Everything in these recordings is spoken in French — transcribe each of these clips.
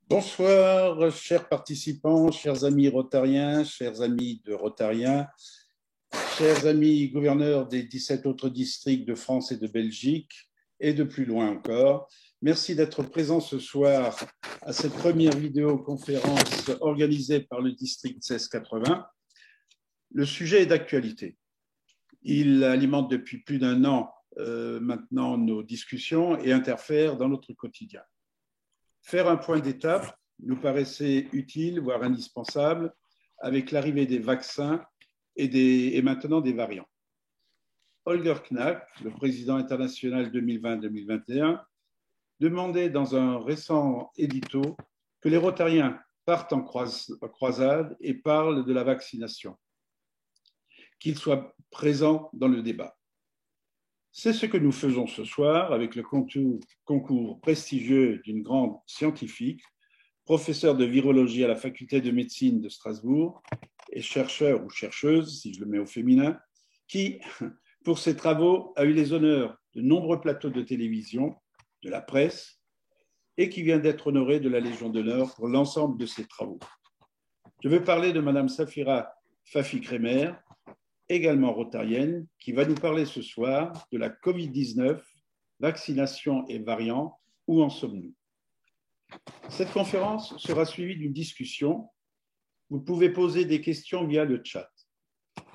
Bonsoir, chers participants, chers amis rotariens, chers amis de Rotariens, chers amis gouverneurs des 17 autres districts de France et de Belgique, et de plus loin encore. Merci d'être présents ce soir à cette première vidéoconférence organisée par le district 1680. Le sujet est d'actualité. Il alimente depuis plus d'un an maintenant nos discussions et interfère dans notre quotidien. Faire un point d'étape nous paraissait utile, voire indispensable, avec l'arrivée des vaccins et maintenant des variants. Holger Knack, le président international 2020-2021, demandait dans un récent édito que les Rotariens partent en croisade et parlent de la vaccination, qu'ils soient présents dans le débat. C'est ce que nous faisons ce soir avec le concours prestigieux d'une grande scientifique, professeure de virologie à la faculté de médecine de Strasbourg et chercheur ou chercheuse, si je le mets au féminin, qui, pour ses travaux, a eu les honneurs de nombreux plateaux de télévision, de la presse, et qui vient d'être honorée de la Légion d'honneur pour l'ensemble de ses travaux. Je veux parler de Madame Safira Fafi-Kremer, également rotarienne, qui va nous parler ce soir de la Covid-19, vaccination et variants, où en sommes-nous? Cette conférence sera suivie d'une discussion. Vous pouvez poser des questions via le chat.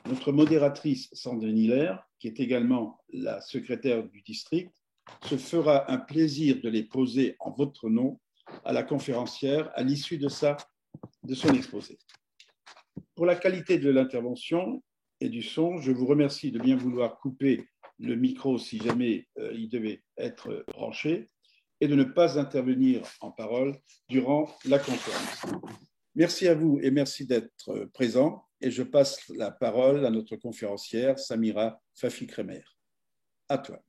Notre modératrice Sandrine Hiller, qui est également la secrétaire du district, se fera un plaisir de les poser en votre nom à la conférencière à l'issue de son exposé. Pour la qualité de l'intervention et du son, je vous remercie de bien vouloir couper le micro si jamais il devait être branché et de ne pas intervenir en parole durant la conférence. Merci à vous et merci d'être présents. Et je passe la parole à notre conférencière, Samira Fafi-Kremer. À toi.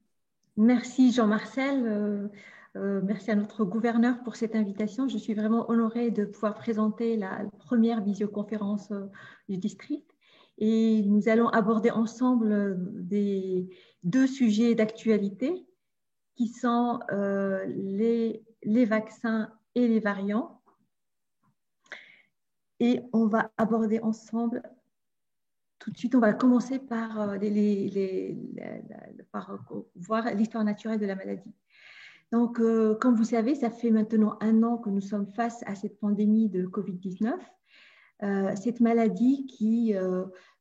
Merci Jean-Marcel. Merci à notre gouverneur pour cette invitation. Je suis vraiment honorée de pouvoir présenter la première visioconférence du district. Et nous allons aborder ensemble deux sujets d'actualité qui sont les vaccins et les variants. Et on va aborder ensemble, tout de suite, on va commencer par, par voir l'histoire naturelle de la maladie. Donc, comme vous savez, ça fait maintenant 1 an que nous sommes face à cette pandémie de Covid-19. Cette maladie qui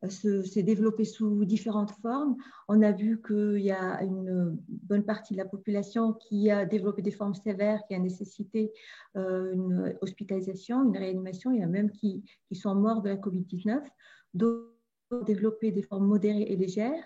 s'est développée sous différentes formes. On a vu qu'il y a une bonne partie de la population qui a développé des formes sévères, qui a nécessité une hospitalisation, une réanimation. Il y en a même qui sont morts de la Covid-19. D'autres ont développé des formes modérées et légères.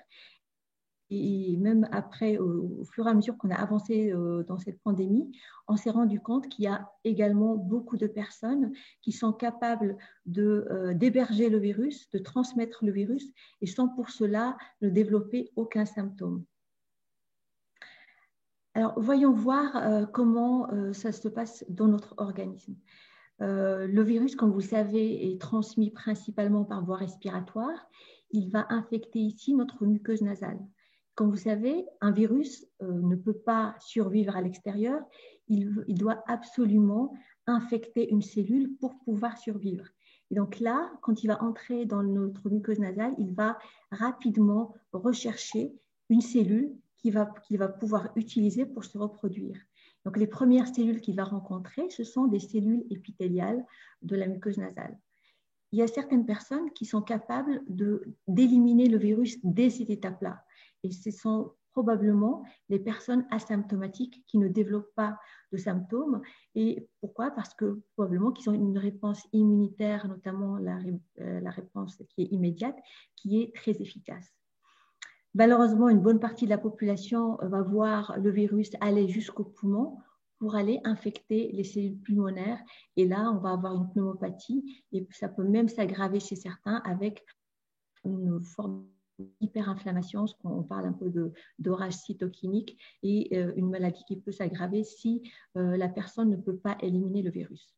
Et même après, au fur et à mesure qu'on a avancé dans cette pandémie, on s'est rendu compte qu'il y a également beaucoup de personnes qui sont capables d'héberger le virus, de transmettre le virus, et sans pour cela ne développer aucun symptôme. Alors, voyons voir comment ça se passe dans notre organisme. Le virus, comme vous le savez, est transmis principalement par voie respiratoire. Il va infecter ici notre muqueuse nasale. Comme vous savez, un virus ne peut pas survivre à l'extérieur. Il doit absolument infecter une cellule pour pouvoir survivre. Et donc là, quand il va entrer dans notre muqueuse nasale, il va rapidement rechercher une cellule qu'il va pouvoir utiliser pour se reproduire. Donc les premières cellules qu'il va rencontrer, ce sont des cellules épithéliales de la muqueuse nasale. Il y a certaines personnes qui sont capables d'éliminer le virus dès cette étape-là. Et ce sont probablement les personnes asymptomatiques qui ne développent pas de symptômes. Et pourquoi? Parce que probablement qu'ils ont une réponse immunitaire, notamment la réponse qui est immédiate, qui est très efficace. Malheureusement, une bonne partie de la population va voir le virus aller jusqu'au poumon pour aller infecter les cellules pulmonaires. Et là, on va avoir une pneumopathie et ça peut même s'aggraver chez certains avec une forme d'hyperinflammation, on parle un peu d'orage cytokinique et une maladie qui peut s'aggraver si la personne ne peut pas éliminer le virus.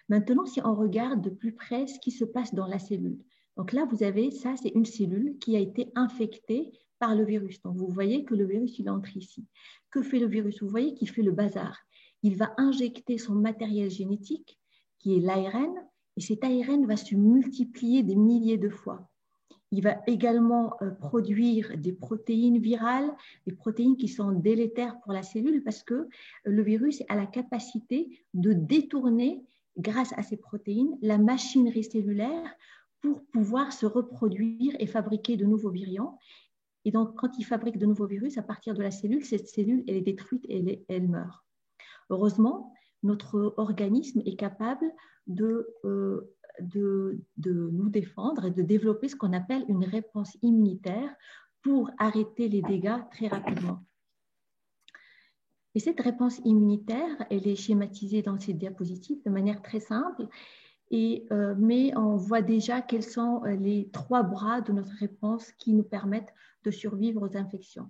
Maintenant, si on regarde de plus près ce qui se passe dans la cellule. Donc là, vous avez, ça c'est une cellule qui a été infectée par le virus. Donc vous voyez que le virus, il entre ici. Que fait le virus? Vous voyez qu'il fait le bazar. il va injecter son matériel génétique, qui est l'ARN, et cet ARN va se multiplier des milliers de fois. Il va également produire des protéines virales, des protéines qui sont délétères pour la cellule parce que le virus a la capacité de détourner, grâce à ces protéines, la machinerie cellulaire pour pouvoir se reproduire et fabriquer de nouveaux virions. Et donc, quand il fabrique de nouveaux virus à partir de la cellule, cette cellule elle est détruite et elle meurt. Heureusement, notre organisme est capable de nous défendre et de développer ce qu'on appelle une réponse immunitaire pour arrêter les dégâts très rapidement. Et cette réponse immunitaire, elle est schématisée dans ces diapositives de manière très simple, mais on voit déjà quels sont les 3 bras de notre réponse qui nous permettent de survivre aux infections.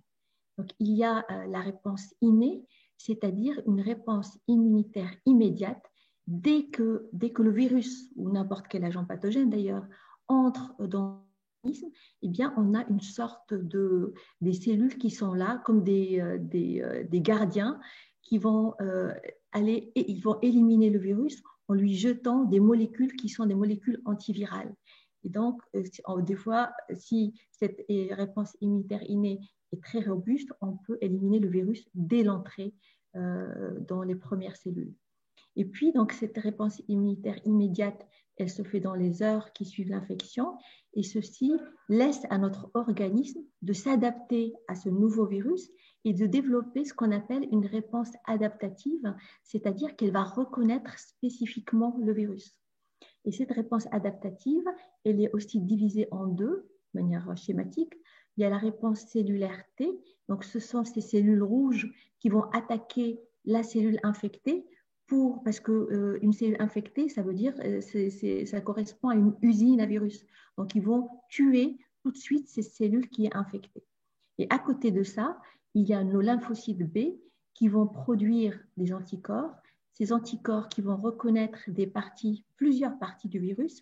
Donc, il y a la réponse innée, c'est-à-dire une réponse immunitaire immédiate dès que le virus ou n'importe quel agent pathogène d'ailleurs entre dans l'organisme, eh bien, on a une sorte des cellules qui sont là comme des gardiens qui vont aller et ils vont éliminer le virus en lui jetant des molécules qui sont des molécules antivirales. Et donc, des fois, si cette réponse immunitaire innée est très robuste, on peut éliminer le virus dès l'entrée dans les premières cellules. Et puis, donc, cette réponse immunitaire immédiate, elle se fait dans les heures qui suivent l'infection et ceci laisse à notre organisme de s'adapter à ce nouveau virus et de développer ce qu'on appelle une réponse adaptative, c'est-à-dire qu'elle va reconnaître spécifiquement le virus. Et cette réponse adaptative, elle est aussi divisée en 2, de manière schématique. Il y a la réponse cellulaire T, donc ce sont ces cellules rouges qui vont attaquer la cellule infectée, parce qu'une cellule infectée, ça veut dire, ça correspond à une usine à virus. Donc, ils vont tuer tout de suite ces cellules qui sont infectées. Et à côté de ça, il y a nos lymphocytes B qui vont produire des anticorps, ces anticorps qui vont reconnaître plusieurs parties du virus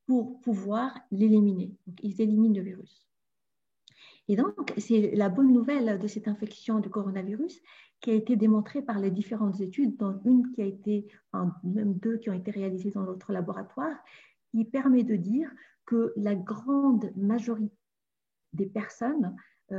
pour pouvoir l'éliminer. Donc, ils éliminent le virus. Et donc, c'est la bonne nouvelle de cette infection du coronavirus qui a été démontrée par les différentes études, dont une qui a été, même 2 qui ont été réalisées dans notre laboratoire, qui permet de dire que la grande majorité des personnes qui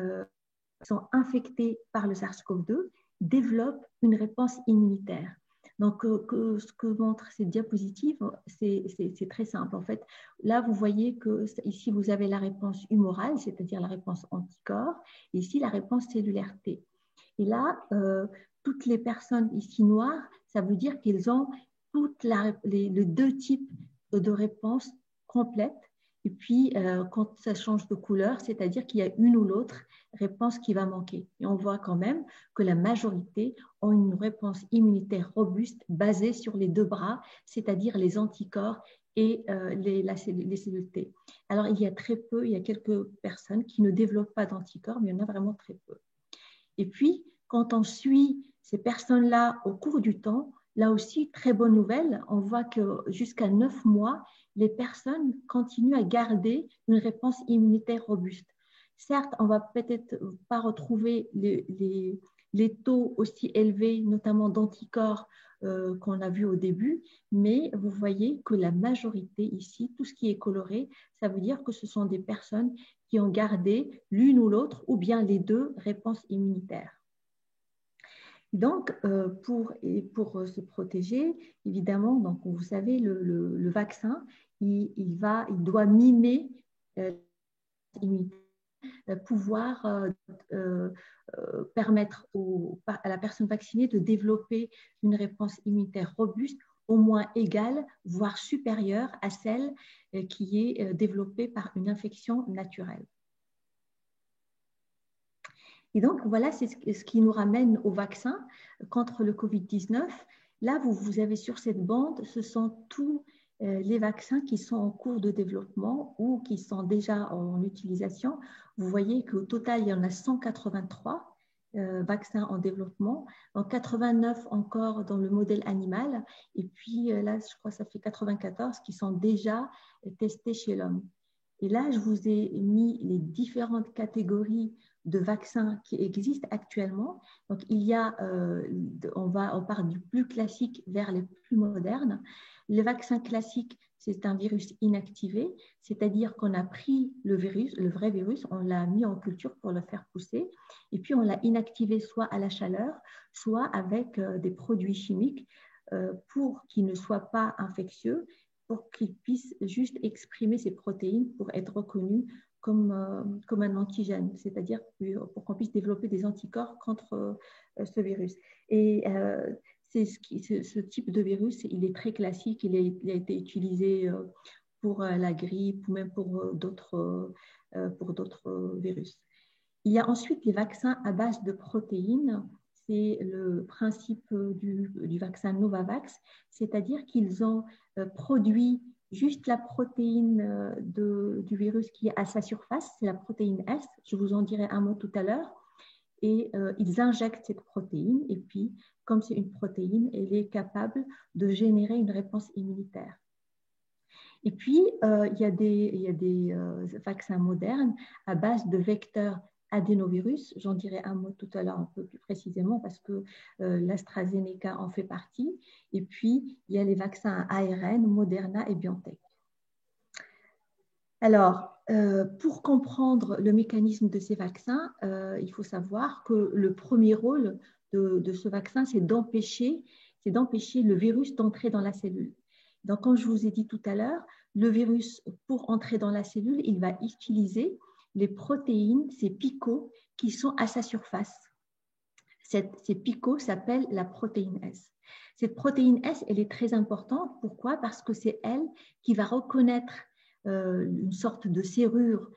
sont infectées par le SARS-CoV-2 développent une réponse immunitaire. Donc, ce que montre cette diapositive, c'est très simple. En fait, là, vous voyez que ici, vous avez la réponse humorale, c'est-à-dire la réponse anticorps, et ici, la réponse cellulaire T. Et là, toutes les personnes ici noires, ça veut dire qu'ils ont les 2 types de réponses complètes. Et puis, quand ça change de couleur, c'est-à-dire qu'il y a une ou l'autre réponse qui va manquer. Et on voit quand même que la majorité ont une réponse immunitaire robuste basée sur les 2 bras, c'est-à-dire les anticorps et les cellules T. Alors, il y a quelques personnes qui ne développent pas d'anticorps, mais il y en a vraiment très peu. Et puis, quand on suit ces personnes-là au cours du temps, là aussi, très bonne nouvelle, on voit que jusqu'à 9 mois, les personnes continuent à garder une réponse immunitaire robuste. Certes, on ne va peut-être pas retrouver les taux aussi élevés, notamment d'anticorps qu'on a vu au début, mais vous voyez que la majorité ici, tout ce qui est coloré, ça veut dire que ce sont des personnes qui ont gardé l'une ou l'autre ou bien les 2 réponses immunitaires. Donc, pour se protéger, évidemment, donc, vous savez, le vaccin, il doit mimer l'immunité, pouvoir permettre à la personne vaccinée de développer une réponse immunitaire robuste, au moins égale, voire supérieure à celle qui est développée par une infection naturelle. Et donc, voilà, c'est ce qui nous ramène au vaccin contre le Covid-19. Là, vous avez sur cette bande, ce sont tous les vaccins qui sont en cours de développement ou qui sont déjà en utilisation. Vous voyez qu'au total, il y en a 183 vaccins en développement, en 89 encore dans le modèle animal, et puis là, je crois que ça fait 94 qui sont déjà testés chez l'homme. Et là, je vous ai mis les différentes catégories de vaccins qui existent actuellement. Donc, il y a, on part du plus classique vers les plus modernes. Les vaccins classiques, c'est un virus inactivé, c'est-à-dire qu'on a pris le virus, le vrai virus, on l'a mis en culture pour le faire pousser, et puis on l'a inactivé soit à la chaleur, soit avec des produits chimiques pour qu'il ne soit pas infectieux, pour qu'il puisse juste exprimer ses protéines pour être reconnu comme un antigène, c'est-à-dire pour qu'on puisse développer des anticorps contre ce virus. Et ce type de virus, il est très classique, il a été utilisé pour la grippe ou même pour d'autres virus. Il y a ensuite les vaccins à base de protéines. C'est le principe du vaccin Novavax, c'est-à-dire qu'ils ont produit juste la protéine du virus qui est à sa surface, c'est la protéine S, je vous en dirai un mot tout à l'heure, et ils injectent cette protéine, et puis, comme c'est une protéine, elle est capable de générer une réponse immunitaire. Et puis, il y a des vaccins modernes à base de vecteurs adénovirus. J'en dirai un mot tout à l'heure un peu plus précisément parce que l'AstraZeneca en fait partie. Et puis, il y a les vaccins à ARN, Moderna et BioNTech. Alors, pour comprendre le mécanisme de ces vaccins, il faut savoir que le premier rôle de ce vaccin, c'est d'empêcher le virus d'entrer dans la cellule. Donc, comme je vous ai dit tout à l'heure, le virus, pour entrer dans la cellule, il va utiliser les protéines, ces picots, qui sont à sa surface. Ces picots s'appellent la protéine S. Cette protéine S, elle est très importante. Pourquoi? Parce que c'est elle qui va reconnaître une sorte de serrure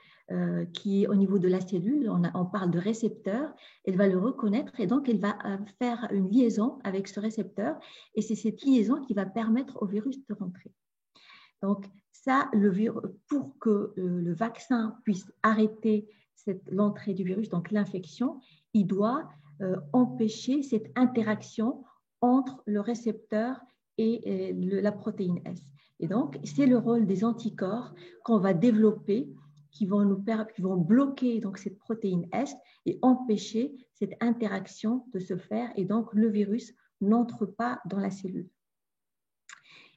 qui est au niveau de la cellule. On parle de récepteur. Elle va le reconnaître et donc elle va faire une liaison avec ce récepteur. Et c'est cette liaison qui va permettre au virus de rentrer. Donc, ça, pour que le vaccin puisse arrêter l'entrée du virus, donc l'infection, il doit empêcher cette interaction entre le récepteur et la protéine S. Et donc, c'est le rôle des anticorps qu'on va développer qui vont bloquer donc, cette protéine S et empêcher cette interaction de se faire. Et donc, le virus n'entre pas dans la cellule.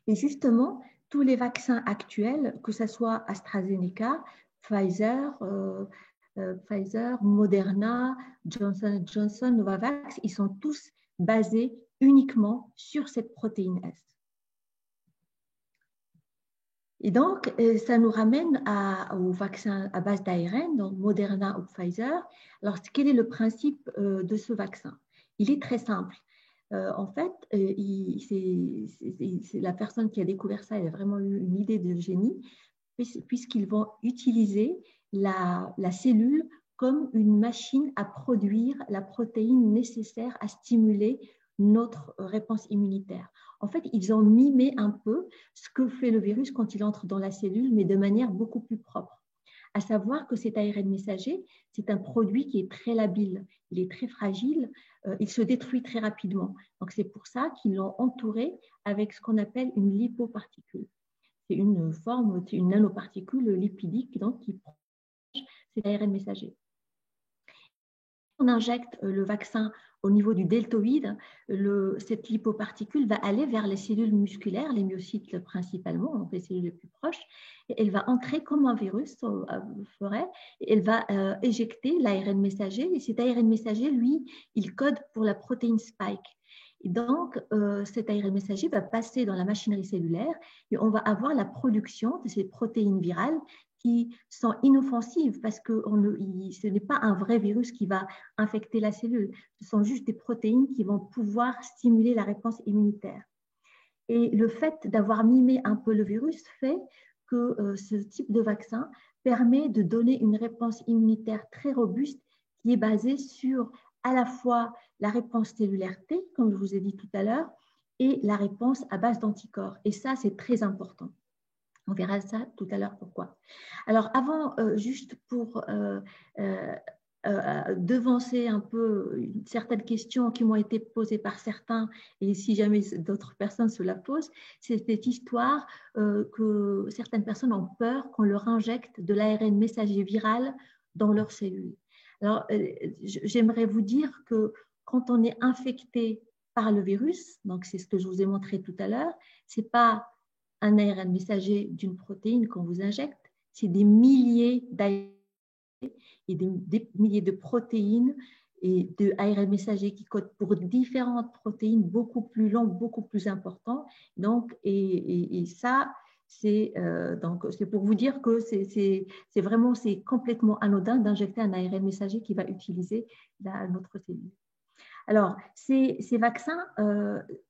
Et justement, tous les vaccins actuels, que ce soit AstraZeneca, Pfizer, Moderna, Johnson & Johnson, Novavax, ils sont tous basés uniquement sur cette protéine S. Et donc, ça nous ramène aux vaccins à base d'ARN, donc Moderna ou Pfizer. Alors, quel est le principe de ce vaccin? Il est très simple. En fait, c'est la personne qui a découvert ça, elle a vraiment eu une idée de génie, puisqu'ils vont utiliser la cellule comme une machine à produire la protéine nécessaire à stimuler notre réponse immunitaire. En fait, ils ont mimé un peu ce que fait le virus quand il entre dans la cellule, mais de manière beaucoup plus propre. À savoir que cet ARN messager, c'est un produit qui est très labile, il est très fragile, il se détruit très rapidement. Donc, c'est pour ça qu'ils l'ont entouré avec ce qu'on appelle une lipoparticule. C'est une nanoparticule lipidique donc, qui protège cet ARN messager. On injecte le vaccin au niveau du deltoïde, cette lipoparticule va aller vers les cellules musculaires, les myocytes principalement, donc les cellules les plus proches, et elle va entrer comme un virus ferait, et elle va éjecter l'ARN messager, et cet ARN messager, lui, il code pour la protéine spike. Et donc, cet ARN messager va passer dans la machinerie cellulaire et on va avoir la production de ces protéines virales qui sont inoffensives parce que ce n'est pas un vrai virus qui va infecter la cellule. Ce sont juste des protéines qui vont pouvoir stimuler la réponse immunitaire. Et le fait d'avoir mimé un peu le virus fait que ce type de vaccin permet de donner une réponse immunitaire très robuste qui est basée sur à la fois la réponse cellulaire T, comme je vous ai dit tout à l'heure, et la réponse à base d'anticorps. Et ça, c'est très important. On verra ça tout à l'heure pourquoi. Alors avant, juste pour devancer un peu certaines questions qui m'ont été posées par certains, et si jamais d'autres personnes se la posent, c'est cette histoire que certaines personnes ont peur qu'on leur injecte de l'ARN messager viral dans leurs cellules. Alors, j'aimerais vous dire que quand on est infecté par le virus, donc c'est ce que je vous ai montré tout à l'heure, ce n'est pas un ARN messager d'une protéine qu'on vous injecte, c'est des milliers d'ARN et des milliers de protéines et de ARN messagers qui codent pour différentes protéines beaucoup plus longues, beaucoup plus importantes. Donc, et ça, c'est pour vous dire que c'est complètement anodin d'injecter un ARN messager qui va utiliser notre cellule. Alors, ces vaccins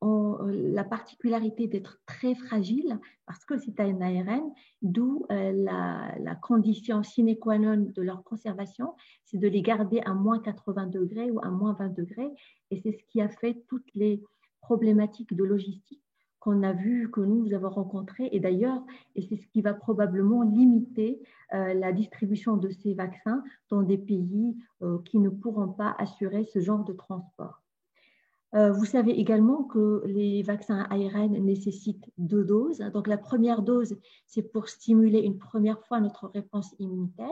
ont la particularité d'être très fragiles parce que c'est un ARN, d'où la condition sine qua non de leur conservation, c'est de les garder à moins 80 degrés ou à moins 20 degrés. Et c'est ce qui a fait toutes les problématiques de logistique qu'on a vues, que nous avons rencontrées. Et d'ailleurs, et c'est ce qui va probablement limiter la distribution de ces vaccins dans des pays qui ne pourront pas assurer ce genre de transport. Vous savez également que les vaccins ARN nécessitent 2 doses. Donc, la première dose, c'est pour stimuler une première fois notre réponse immunitaire.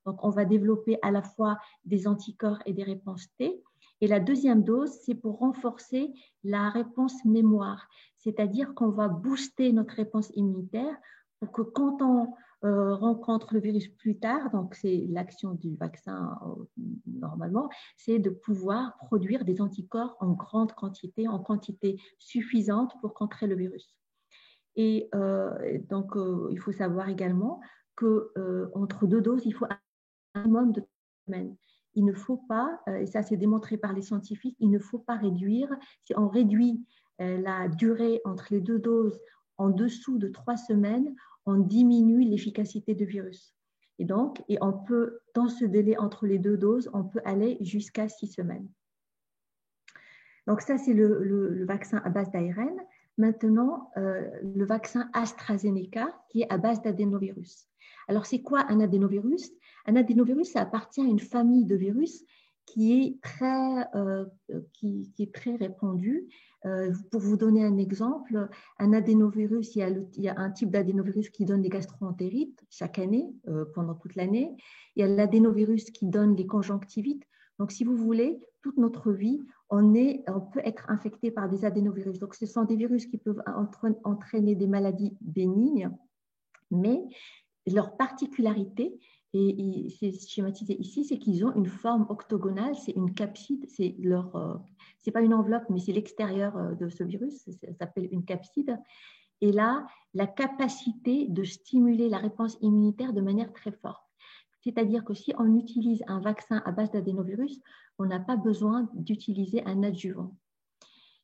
Donc, on va développer à la fois des anticorps et des réponses T. Et la deuxième dose, c'est pour renforcer la réponse mémoire, c'est-à-dire qu'on va booster notre réponse immunitaire pour que quand on rencontre le virus plus tard, donc c'est l'action du vaccin normalement, c'est de pouvoir produire des anticorps en grande quantité, en quantité suffisante pour contrer le virus. Et donc, il faut savoir également qu'entre 2 doses, il faut un minimum de semaines. Il ne faut pas, et ça c'est démontré par les scientifiques, il ne faut pas réduire. Si on réduit la durée entre les 2 doses en dessous de 3 semaines, on diminue l'efficacité du virus. Et donc, on peut, dans ce délai entre les 2 doses, on peut aller jusqu'à 6 semaines. Donc ça, c'est le vaccin à base d'ARN. Maintenant, le vaccin AstraZeneca, qui est à base d'adénovirus. Alors, c'est quoi un adénovirus? Un adénovirus, ça appartient à une famille de virus qui est très répandue. Pour vous donner un exemple, un adénovirus, il y a un type d'adénovirus qui donne des gastro-entérites chaque année, pendant toute l'année. Il y a l'adénovirus qui donne les conjonctivites. Donc, si vous voulez, toute notre vie, on peut être infecté par des adénovirus. Donc, ce sont des virus qui peuvent entraîner des maladies bénignes, mais leur particularité, et c'est schématisé ici, c'est qu'ils ont une forme octogonale, c'est une capside, c'est pas une enveloppe, mais c'est l'extérieur de ce virus, ça s'appelle une capside. Et là, la capacité de stimuler la réponse immunitaire de manière très forte. C'est-à-dire que si on utilise un vaccin à base d'adénovirus, on n'a pas besoin d'utiliser un adjuvant.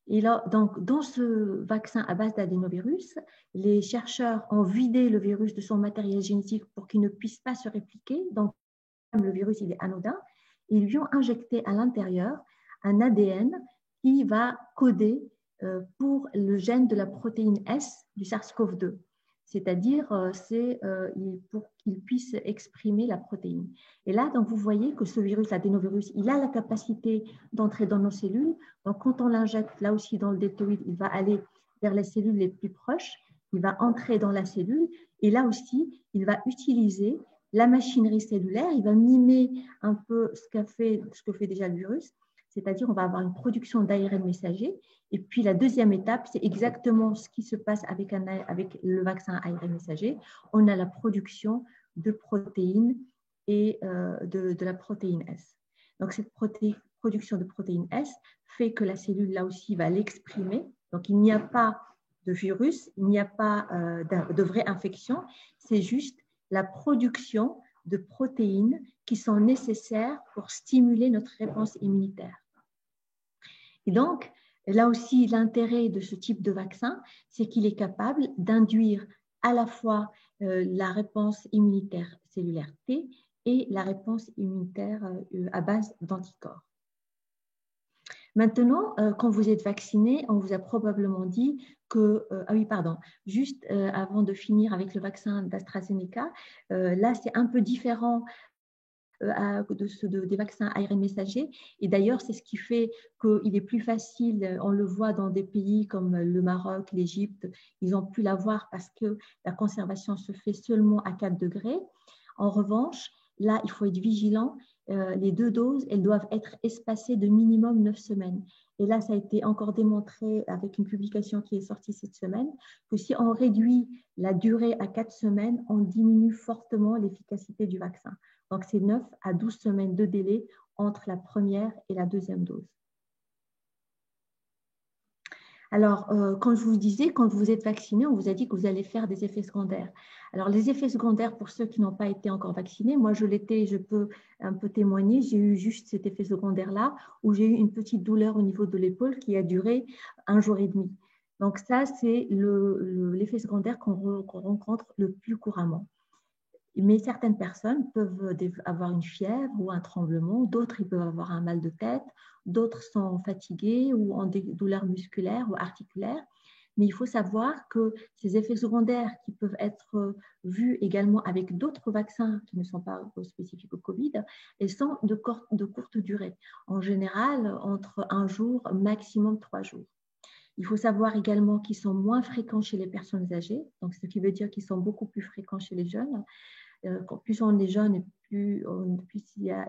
Et là, donc, dans ce vaccin à base d'adénovirus, les chercheurs ont vidé le virus de son matériel génétique pour qu'il ne puisse pas se répliquer. Donc, le virus, il est anodin. Ils lui ont injecté à l'intérieur un ADN qui va coder pour le gène de la protéine S du SARS-CoV-2. C'est-à-dire, pour qu'il puisse exprimer la protéine. Et là, donc, vous voyez que ce virus, l'adénovirus, il a la capacité d'entrer dans nos cellules. Donc, quand on l'injecte là aussi dans le deltoïde, il va aller vers les cellules les plus proches, il va entrer dans la cellule, et là aussi, il va utiliser la machinerie cellulaire, il va mimer un peu ce que fait déjà le virus, c'est-à-dire on va avoir une production d'ARN messager. Et puis la deuxième étape, c'est exactement ce qui se passe avec le vaccin ARN messager. On a la production de protéines et de la protéine S. Donc cette production de protéine S fait que la cellule là aussi va l'exprimer. Donc il n'y a pas de virus, il n'y a pas de vraie infection, c'est juste la production de protéines qui sont nécessaires pour stimuler notre réponse immunitaire. Et donc, là aussi, l'intérêt de ce type de vaccin, c'est qu'il est capable d'induire à la fois la réponse immunitaire cellulaire T et la réponse immunitaire à base d'anticorps. Maintenant, quand vous êtes vacciné, on vous a probablement dit que… juste avant de finir avec le vaccin d'AstraZeneca, là, c'est un peu différent des vaccins ARN messagers. Et d'ailleurs, c'est ce qui fait qu'il est plus facile, on le voit dans des pays comme le Maroc, l'Égypte, ils ont pu l'avoir parce que la conservation se fait seulement à 4 degrés. En revanche, là, il faut être vigilant. les 2 doses, elles doivent être espacées de minimum 9 semaines. Et là, ça a été encore démontré avec une publication qui est sortie cette semaine, que si on réduit la durée à 4 semaines, on diminue fortement l'efficacité du vaccin. Donc, c'est 9 à 12 semaines de délai entre la première et la deuxième dose. Alors, quand je vous disais, quand vous êtes vacciné, on vous a dit que vous allez faire des effets secondaires. Alors, les effets secondaires, pour ceux qui n'ont pas été encore vaccinés, moi, je l'étais, je peux un peu témoigner, j'ai eu juste cet effet secondaire-là, où j'ai eu une petite douleur au niveau de l'épaule qui a duré 1 jour et demi. Donc, ça, c'est l'effet secondaire qu'on rencontre le plus couramment. Mais certaines personnes peuvent avoir une fièvre ou un tremblement, d'autres ils peuvent avoir un mal de tête, d'autres sont fatigués ou ont des douleurs musculaires ou articulaires. Mais il faut savoir que ces effets secondaires qui peuvent être vus également avec d'autres vaccins qui ne sont pas spécifiques au Covid, ils sont de courte durée. En général, entre 1 jour, maximum 3 jours. Il faut savoir également qu'ils sont moins fréquents chez les personnes âgées, donc ce qui veut dire qu'ils sont beaucoup plus fréquents chez les jeunes. Plus on est jeune, plus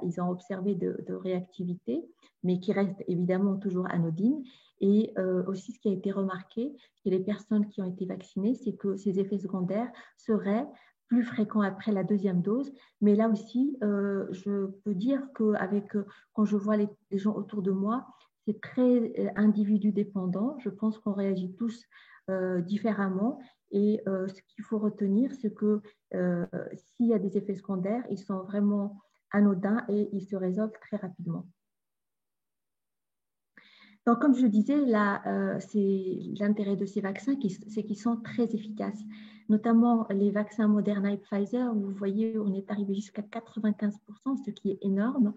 ils ont observé de réactivité, mais qui reste évidemment toujours anodine. Et aussi, ce qui a été remarqué chez les personnes qui ont été vaccinées, c'est que ces effets secondaires seraient plus fréquents après la deuxième dose. Mais là aussi, je peux dire que quand je vois les gens autour de moi, c'est très individu dépendant. Je pense qu'on réagit tous différemment. Et ce qu'il faut retenir, c'est que s'il y a des effets secondaires, ils sont vraiment anodins et ils se résolvent très rapidement. Donc, comme je disais, c'est l'intérêt de ces vaccins, c'est qu'ils sont très efficaces. Notamment les vaccins Moderna et Pfizer, où vous voyez, on est arrivé jusqu'à 95%, ce qui est énorme.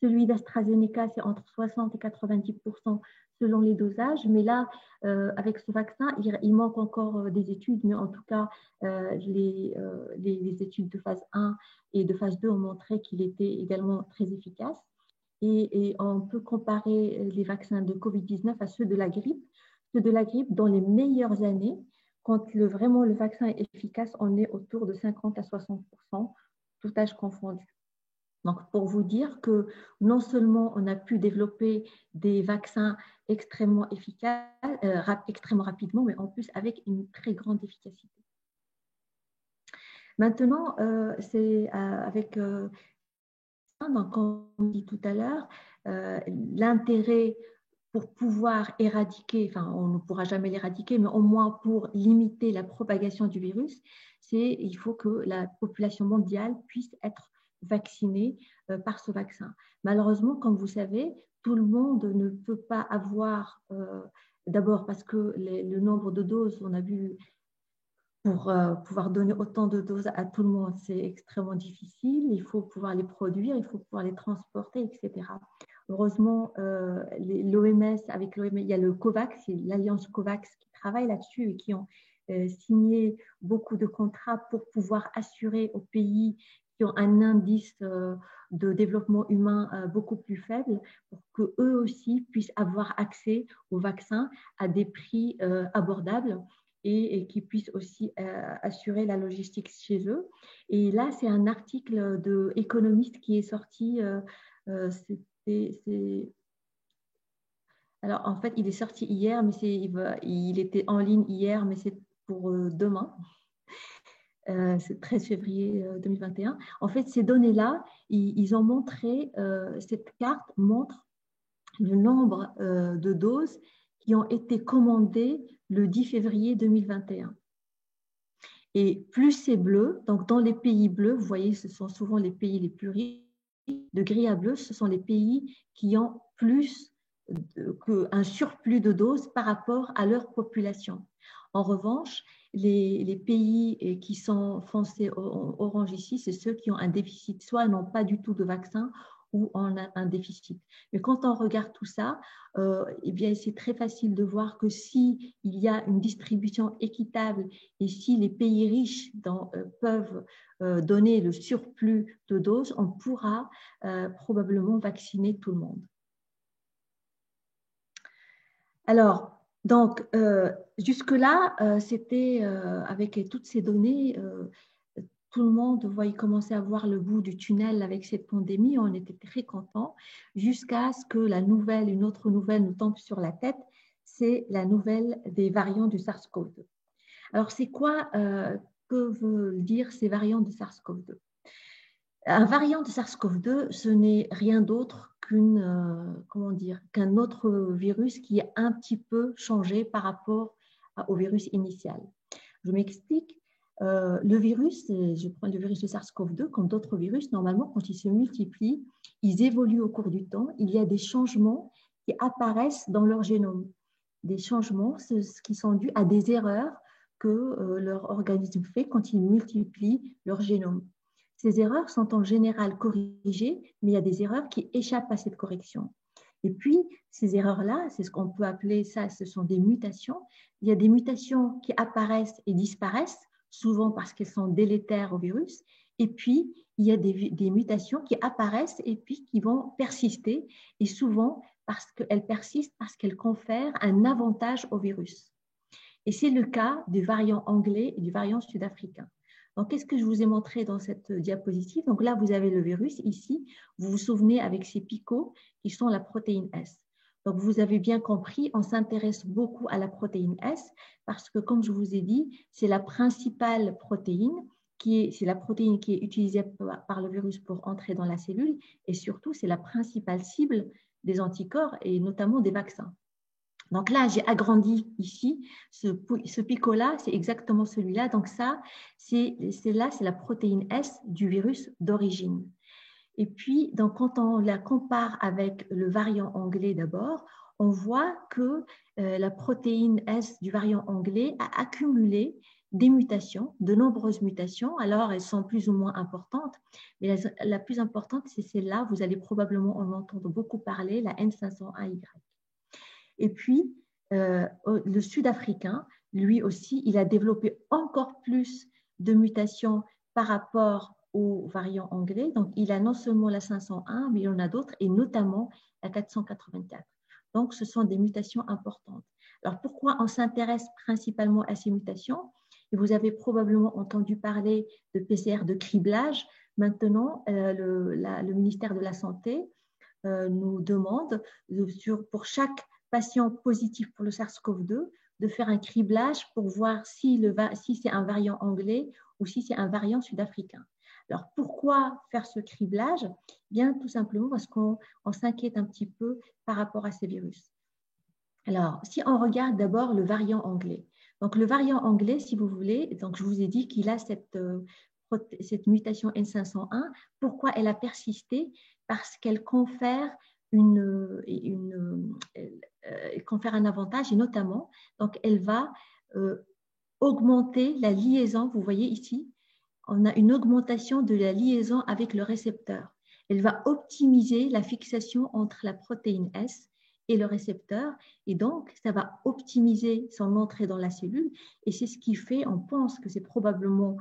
Celui d'AstraZeneca, c'est entre 60 et 90% selon les dosages. Mais là, avec ce vaccin, il manque encore des études, mais en tout cas, les études de phase 1 et de phase 2 ont montré qu'il était également très efficace. Et on peut comparer les vaccins de Covid-19 à ceux de la grippe. Ceux de la grippe, dans les meilleures années, quand vraiment le vaccin est efficace, on est autour de 50 à 60%, tout âge confondu. Donc, pour vous dire que non seulement on a pu développer des vaccins extrêmement efficaces, extrêmement rapidement, mais en plus avec une très grande efficacité. Maintenant, c'est avec donc, comme on dit tout à l'heure, l'intérêt pour pouvoir éradiquer, enfin on ne pourra jamais l'éradiquer, mais au moins pour limiter la propagation du virus, il faut que la population mondiale puisse être vaccinée par ce vaccin. Malheureusement, comme vous savez, tout le monde ne peut pas avoir, d'abord parce que le nombre de doses, on a vu, pour pouvoir donner autant de doses à tout le monde, c'est extrêmement difficile. Il faut pouvoir les produire, il faut pouvoir les transporter, etc. Heureusement, l'OMS, avec l'OMS, il y a le COVAX, c'est l'alliance COVAX qui travaille là-dessus et qui ont signé beaucoup de contrats pour pouvoir assurer aux pays qui ont un indice de développement humain beaucoup plus faible, pour qu'eux aussi puissent avoir accès aux vaccins à des prix abordables et qui puissent aussi assurer la logistique chez eux. Et là, c'est un article de Economist qui est sorti, alors en fait, il est sorti hier, mais il était en ligne hier, mais c'est pour demain. C'est 13 février 2021. En fait, ces données-là, ils ont montré, cette carte montre le nombre de doses qui ont été commandées le 10 février 2021. Et plus c'est bleu, donc dans les pays bleus, vous voyez, ce sont souvent les pays les plus riches, de gris à bleu, ce sont les pays qui ont plus qu'un surplus de doses par rapport à leur population. En revanche, les pays qui sont foncés orange ici, c'est ceux qui ont un déficit, soit n'ont pas du tout de vaccin ou on a un déficit. Mais quand on regarde tout ça, eh bien, c'est très facile de voir que s'il y a une distribution équitable et si les pays riches peuvent donner le surplus de doses, on pourra probablement vacciner tout le monde. Alors, donc, jusque-là, c'était avec toutes ces données, tout le monde voyait commencer à voir le bout du tunnel avec cette pandémie. On était très contents jusqu'à ce que une autre nouvelle nous tombe sur la tête. C'est la nouvelle des variants du SARS-CoV-2. Alors, c'est quoi que veulent dire ces variants de SARS-CoV-2? Un variant de SARS-CoV-2, ce n'est rien d'autre qu'un autre virus qui est un petit peu changé par rapport au virus initial. Je m'explique. Le virus, je prends le virus de SARS-CoV-2, comme d'autres virus, normalement, quand ils se multiplient, ils évoluent au cours du temps. Il y a des changements qui apparaissent dans leur génome. Des changements qui sont dus à des erreurs que leur organisme fait quand il multiplie leur génome. Ces erreurs sont en général corrigées, mais il y a des erreurs qui échappent à cette correction. Et puis, ces erreurs-là, c'est ce qu'on peut appeler ça, ce sont des mutations. Il y a des mutations qui apparaissent et disparaissent, souvent parce qu'elles sont délétères au virus. Et puis, il y a des mutations qui apparaissent et puis qui vont persister, et souvent parce qu'elles persistent, parce qu'elles confèrent un avantage au virus. Et c'est le cas du variant anglais et du variant sud-africain. Donc, qu'est-ce que je vous ai montré dans cette diapositive? Donc là, vous avez le virus ici. Vous vous souvenez avec ces picots qui sont la protéine S. Donc, vous avez bien compris, on s'intéresse beaucoup à la protéine S parce que, comme je vous ai dit, c'est la principale protéine, c'est la protéine qui est utilisée par le virus pour entrer dans la cellule et surtout, c'est la principale cible des anticorps et notamment des vaccins. Donc là, j'ai agrandi ici, ce picot-là, c'est exactement celui-là. Donc ça, c'est la protéine S du virus d'origine. Et puis, donc, quand on la compare avec le variant anglais d'abord, on voit que la protéine S du variant anglais a accumulé des mutations, de nombreuses mutations. Alors, elles sont plus ou moins importantes, mais la plus importante, c'est celle-là. Vous allez probablement en entendre beaucoup parler, la N501Y. Et puis, le Sud-Africain, lui aussi, il a développé encore plus de mutations par rapport au variant anglais. Donc, il a non seulement la 501, mais il y en a d'autres, et notamment la 484. Donc, ce sont des mutations importantes. Alors, pourquoi on s'intéresse principalement à ces mutations? Et vous avez probablement entendu parler de PCR de criblage. Maintenant, le ministère de la Santé nous demande pour chaque patient positif pour le SARS-CoV-2 de faire un criblage pour voir si c'est un variant anglais ou si c'est un variant sud-africain. Alors, pourquoi faire ce criblage? Bien, tout simplement parce qu'on s'inquiète un petit peu par rapport à ces virus. Alors, si on regarde d'abord le variant anglais. Donc, le variant anglais, si vous voulez, donc je vous ai dit qu'il a cette mutation N501. Pourquoi elle a persisté? Parce qu'elle confère confère un avantage et notamment, donc elle va augmenter la liaison. Vous voyez ici, on a une augmentation de la liaison avec le récepteur. Elle va optimiser la fixation entre la protéine S et le récepteur, et donc ça va optimiser son entrée dans la cellule, et c'est ce qui fait, on pense que c'est probablement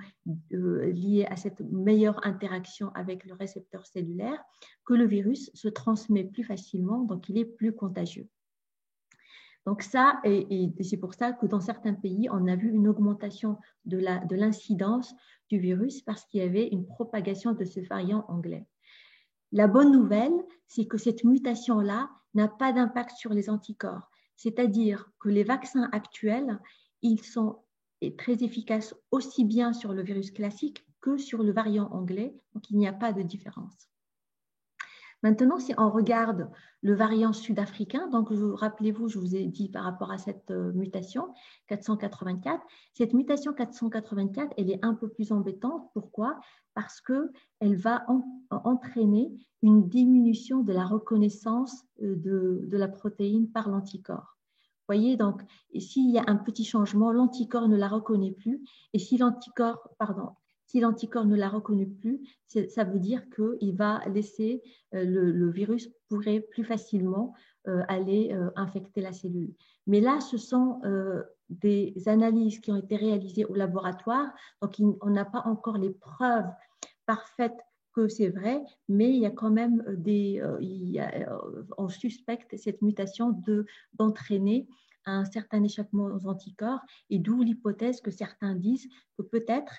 lié à cette meilleure interaction avec le récepteur cellulaire, que le virus se transmet plus facilement, donc il est plus contagieux. Donc ça, et c'est pour ça que dans certains pays, on a vu une augmentation de l'incidence du virus parce qu'il y avait une propagation de ce variant anglais. La bonne nouvelle, c'est que cette mutation-là n'a pas d'impact sur les anticorps. C'est-à-dire que les vaccins actuels, ils sont très efficaces aussi bien sur le virus classique que sur le variant anglais. Donc, il n'y a pas de différence. Maintenant, si on regarde le variant sud-africain, donc rappelez-vous, je vous ai dit par rapport à cette mutation 484, cette mutation 484, elle est un peu plus embêtante. Pourquoi? Parce qu'elle va entraîner une diminution de la reconnaissance de la protéine par l'anticorps. Vous voyez, donc, s'il y a un petit changement, l'anticorps ne la reconnaît plus, et si l'anticorps ne la reconnaît plus, ça veut dire qu'il va laisser, le virus pourrait plus facilement aller infecter la cellule. Mais là, ce sont des analyses qui ont été réalisées au laboratoire, donc on n'a pas encore les preuves parfaites que c'est vrai, mais il y a quand même on suspecte cette mutation d'entraîner un certain échappement aux anticorps, et d'où l'hypothèse que certains disent que peut-être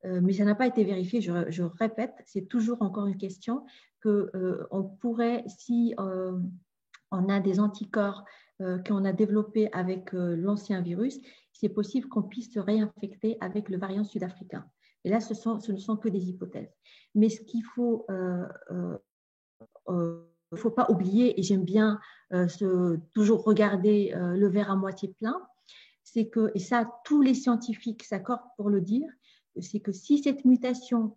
mais ça n'a pas été vérifié, je répète, c'est toujours encore une question qu'on pourrait, si on a des anticorps qu'on a développés avec l'ancien virus, c'est possible qu'on puisse se réinfecter avec le variant sud-africain. Et là, ce ne sont que des hypothèses. Mais ce qu'il faut faut pas oublier, et j'aime bien toujours regarder le verre à moitié plein, c'est que, et ça, tous les scientifiques s'accordent pour le dire, c'est que si cette mutation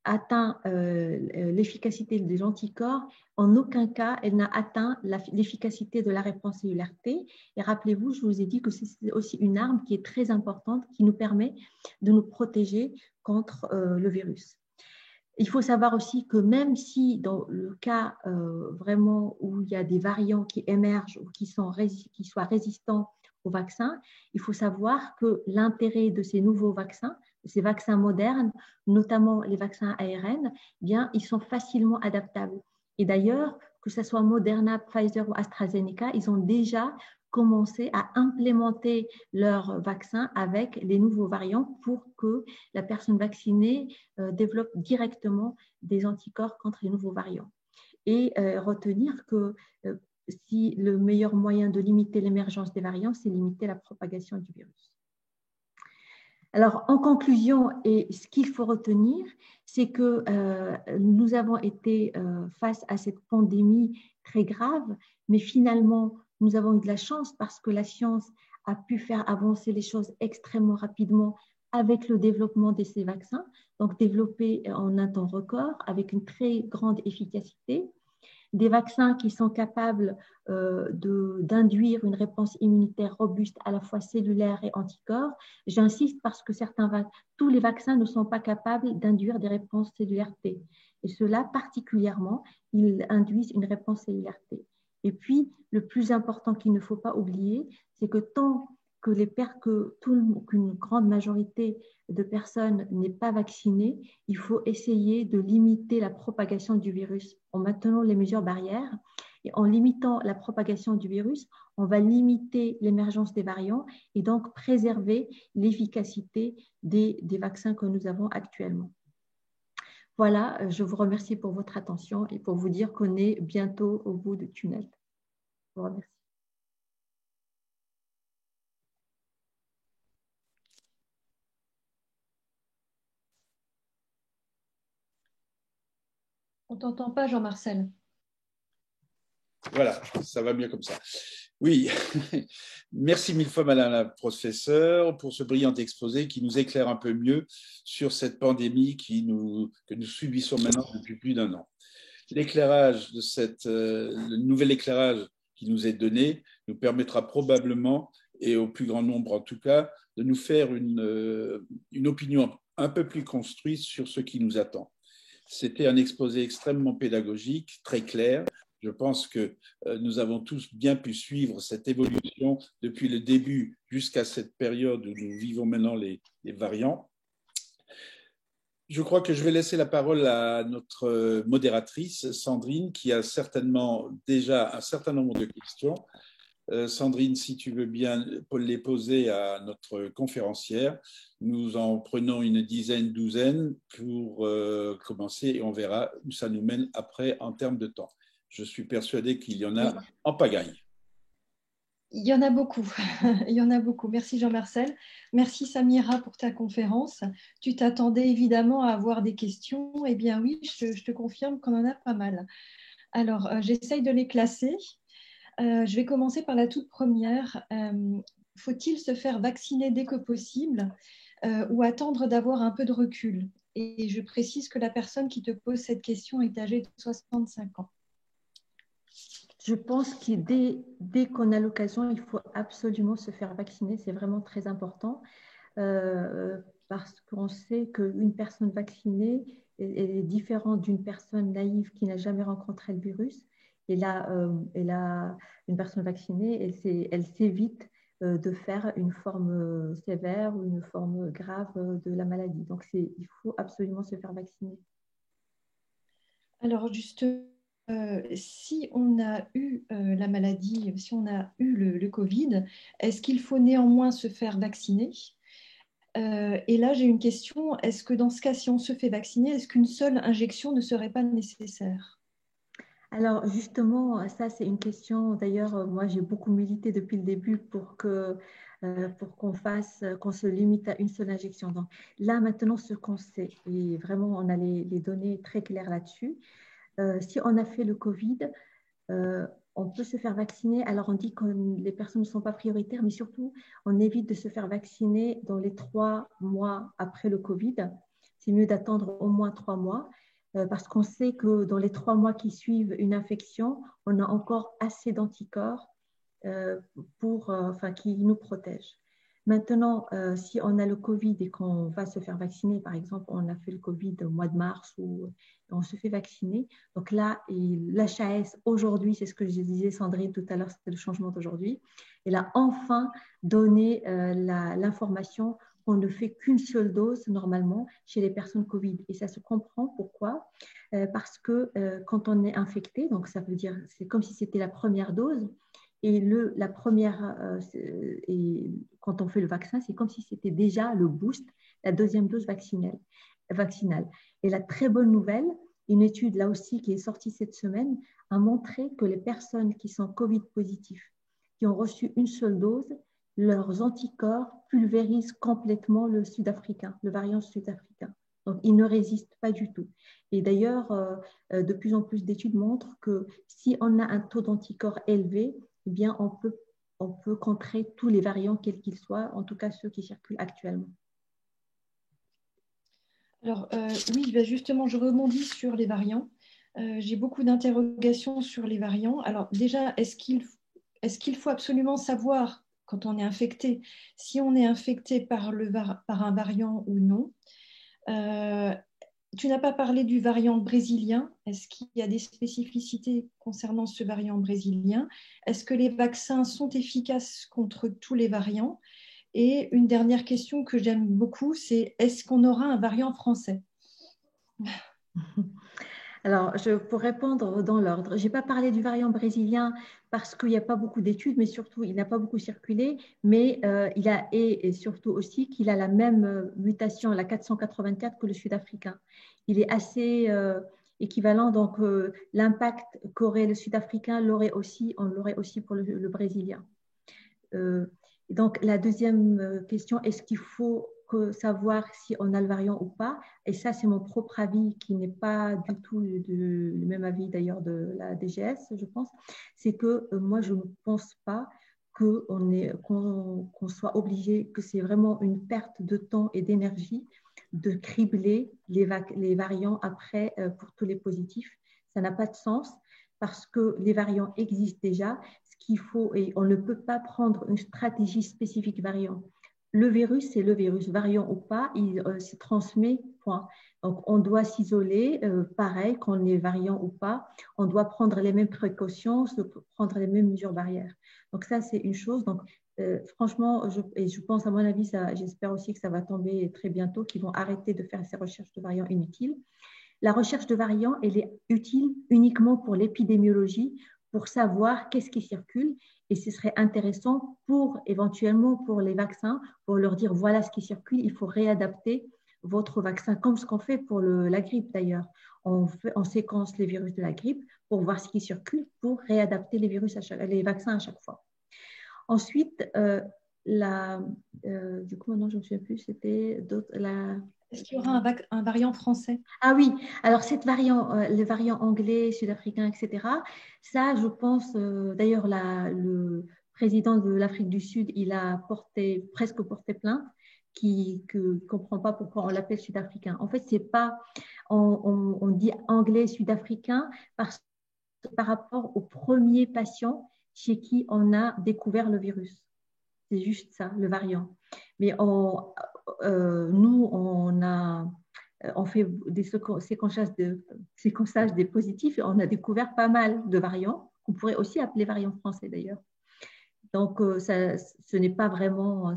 atteint l'efficacité des anticorps, en aucun cas elle n'a atteint l'efficacité de la réponse cellulaire T. Et rappelez-vous, je vous ai dit que c'est aussi une arme qui est très importante, qui nous permet de nous protéger contre le virus. Il faut savoir aussi que même si dans le cas vraiment où il y a des variants qui émergent ou qui soient résistants au vaccin, il faut savoir que l'intérêt de ces nouveaux vaccins, ces vaccins modernes, notamment les vaccins ARN, eh bien, ils sont facilement adaptables. Et d'ailleurs, que ce soit Moderna, Pfizer ou AstraZeneca, ils ont déjà commencé à implémenter leurs vaccins avec les nouveaux variants pour que la personne vaccinée développe directement des anticorps contre les nouveaux variants. Et retenir que si le meilleur moyen de limiter l'émergence des variants, c'est limiter la propagation du virus. Alors, en conclusion, et ce qu'il faut retenir, c'est que nous avons été face à cette pandémie très grave, mais finalement, nous avons eu de la chance parce que la science a pu faire avancer les choses extrêmement rapidement avec le développement de ces vaccins, donc développés en un temps record avec une très grande efficacité. Des vaccins qui sont capables d'induire une réponse immunitaire robuste à la fois cellulaire et anticorps. J'insiste parce que tous les vaccins ne sont pas capables d'induire des réponses cellulaires T. Et ceux-là, particulièrement, ils induisent une réponse cellulaire T. Et puis, le plus important qu'il ne faut pas oublier, c'est que tant qu'une grande majorité de personnes n'est pas vaccinée, il faut essayer de limiter la propagation du virus en maintenant les mesures barrières. Et en limitant la propagation du virus, on va limiter l'émergence des variants et donc préserver l'efficacité des vaccins que nous avons actuellement. Voilà, je vous remercie pour votre attention et pour vous dire qu'on est bientôt au bout du tunnel. Je vous remercie. On ne t'entend pas, Jean-Marcel. Voilà, ça va mieux comme ça. Oui, merci mille fois, Madame la professeure, pour ce brillant exposé qui nous éclaire un peu mieux sur cette pandémie que nous subissons maintenant depuis plus d'1 an. L'éclairage de le nouvel éclairage qui nous est donné nous permettra probablement, et au plus grand nombre en tout cas, de nous faire une opinion un peu plus construite sur ce qui nous attend. C'était un exposé extrêmement pédagogique, très clair. Je pense que nous avons tous bien pu suivre cette évolution depuis le début jusqu'à cette période où nous vivons maintenant les variants. Je crois que je vais laisser la parole à notre modératrice, Sandrine, qui a certainement déjà un certain nombre de questions. Sandrine, si tu veux bien les poser à notre conférencière, nous en prenons une douzaine pour commencer et on verra où ça nous mène après en termes de temps. Je suis persuadé qu'il y en a en pagaille. Il y en a beaucoup. Il y en a beaucoup. Merci Jean-Marcel. Merci Samira pour ta conférence. Tu t'attendais évidemment à avoir des questions. Eh bien oui, je te confirme qu'on en a pas mal. Alors, j'essaye de les classer. Je vais commencer par la toute première. Faut-il se faire vacciner dès que possible ou attendre d'avoir un peu de recul? Et je précise que la personne qui te pose cette question est âgée de 65 ans. Je pense que dès qu'on a l'occasion, il faut absolument se faire vacciner. C'est vraiment très important parce qu'on sait qu'une personne vaccinée est différente d'une personne naïve qui n'a jamais rencontré le virus. Et là, une personne vaccinée, elle s'évite de faire une forme sévère ou une forme grave de la maladie. Donc, il faut absolument se faire vacciner. Alors, justement, si on a eu la maladie, si on a eu le Covid, est-ce qu'il faut néanmoins se faire vacciner? Et là, j'ai une question. Est-ce que dans ce cas, si on se fait vacciner, est-ce qu'une seule injection ne serait pas nécessaire? Alors justement, ça c'est une question. D'ailleurs, moi j'ai beaucoup milité depuis le début pour qu'on se limite à une seule injection. Donc là maintenant, ce qu'on sait, et vraiment on a les données très claires là-dessus. Si on a fait le Covid, euh, on peut se faire vacciner. Alors on dit que les personnes ne sont pas prioritaires, mais surtout on évite de se faire vacciner dans les 3 mois après le Covid. C'est mieux d'attendre au moins 3 mois parce qu'on sait que dans les 3 mois qui suivent une infection, on a encore assez d'anticorps qui nous protègent. Maintenant, si on a le Covid et qu'on va se faire vacciner, par exemple, on a fait le Covid au mois de mars ou on se fait vacciner. Donc là, l'HAS aujourd'hui, c'est ce que je disais Sandrine tout à l'heure, c'était le changement d'aujourd'hui. Elle a enfin donné l'information qu'on ne fait qu'une seule dose normalement chez les personnes Covid. Et ça se comprend pourquoi parce que quand on est infecté, donc ça veut dire c'est comme si c'était la première dose. Et la première, et quand on fait le vaccin, c'est comme si c'était déjà le boost, la deuxième dose vaccinale. Et la très bonne nouvelle, une étude là aussi qui est sortie cette semaine, a montré que les personnes qui sont Covid positifs, qui ont reçu une seule dose, leurs anticorps pulvérisent complètement le sud-africain, le variant sud-africain. Donc, ils ne résistent pas du tout. Et d'ailleurs, de plus en plus d'études montrent que si on a un taux d'anticorps élevé, eh bien, on peut contrer tous les variants, quels qu'ils soient, en tout cas ceux qui circulent actuellement. Alors, oui, justement, je rebondis sur les variants. J'ai beaucoup d'interrogations sur les variants. Alors, déjà, est-ce qu'il faut absolument savoir, quand on est infecté, si on est infecté par un variant ou non? Tu n'as pas parlé du variant brésilien. Est-ce qu'il y a des spécificités concernant ce variant brésilien? Est-ce que les vaccins sont efficaces contre tous les variants? Et une dernière question que j'aime beaucoup, c'est est-ce qu'on aura un variant français? Alors, pour répondre dans l'ordre, je n'ai pas parlé du variant brésilien parce qu'il n'y a pas beaucoup d'études, mais surtout, il n'a pas beaucoup circulé, mais et surtout aussi qu'il a la même mutation, la 484, que le sud-africain. Il est assez équivalent, donc l'impact qu'aurait le sud-africain on l'aurait aussi pour le brésilien. Donc, la deuxième question, est-ce qu'il faut savoir si on a le variant ou pas? Et ça, c'est mon propre avis qui n'est pas du tout le même avis d'ailleurs de la DGS, je pense. C'est que moi, je ne pense pas qu'on soit obligé, que c'est vraiment une perte de temps et d'énergie de cribler les variants après pour tous les positifs. Ça n'a pas de sens parce que les variants existent déjà. Ce qu'il faut, et on ne peut pas prendre une stratégie spécifique variant. Le virus, c'est le virus, variant ou pas, il se transmet, point. Donc, on doit s'isoler, pareil, qu'on est variant ou pas. On doit prendre les mêmes précautions, prendre les mêmes mesures barrières. Donc, ça, c'est une chose. Donc, franchement, je pense, à mon avis, j'espère aussi que ça va tomber très bientôt, qu'ils vont arrêter de faire ces recherches de variants inutiles. La recherche de variants, elle est utile uniquement pour l'épidémiologie, pour savoir qu'est-ce qui circule. Et ce serait intéressant éventuellement pour les vaccins, pour leur dire voilà ce qui circule, il faut réadapter votre vaccin, comme ce qu'on fait pour la grippe d'ailleurs. On séquence les virus de la grippe pour voir ce qui circule, pour réadapter les vaccins à chaque fois. Ensuite, du coup, maintenant je ne me souviens plus, c'était Est-ce qu'il y aura un variant français? Ah oui, alors les variants anglais, sud-africains, etc. Ça, je pense, d'ailleurs, le président de l'Afrique du Sud, il a presque porté plainte, qui ne comprend pas pourquoi on l'appelle sud-africain. En fait, c'est pas, on dit anglais, sud-africain, par rapport au premier patient chez qui on a découvert le virus. C'est juste ça, le variant. Mais nous, on fait des séquençages des positifs et on a découvert pas mal de variants, qu'on pourrait aussi appeler variants français d'ailleurs. Donc, ce n'est pas vraiment,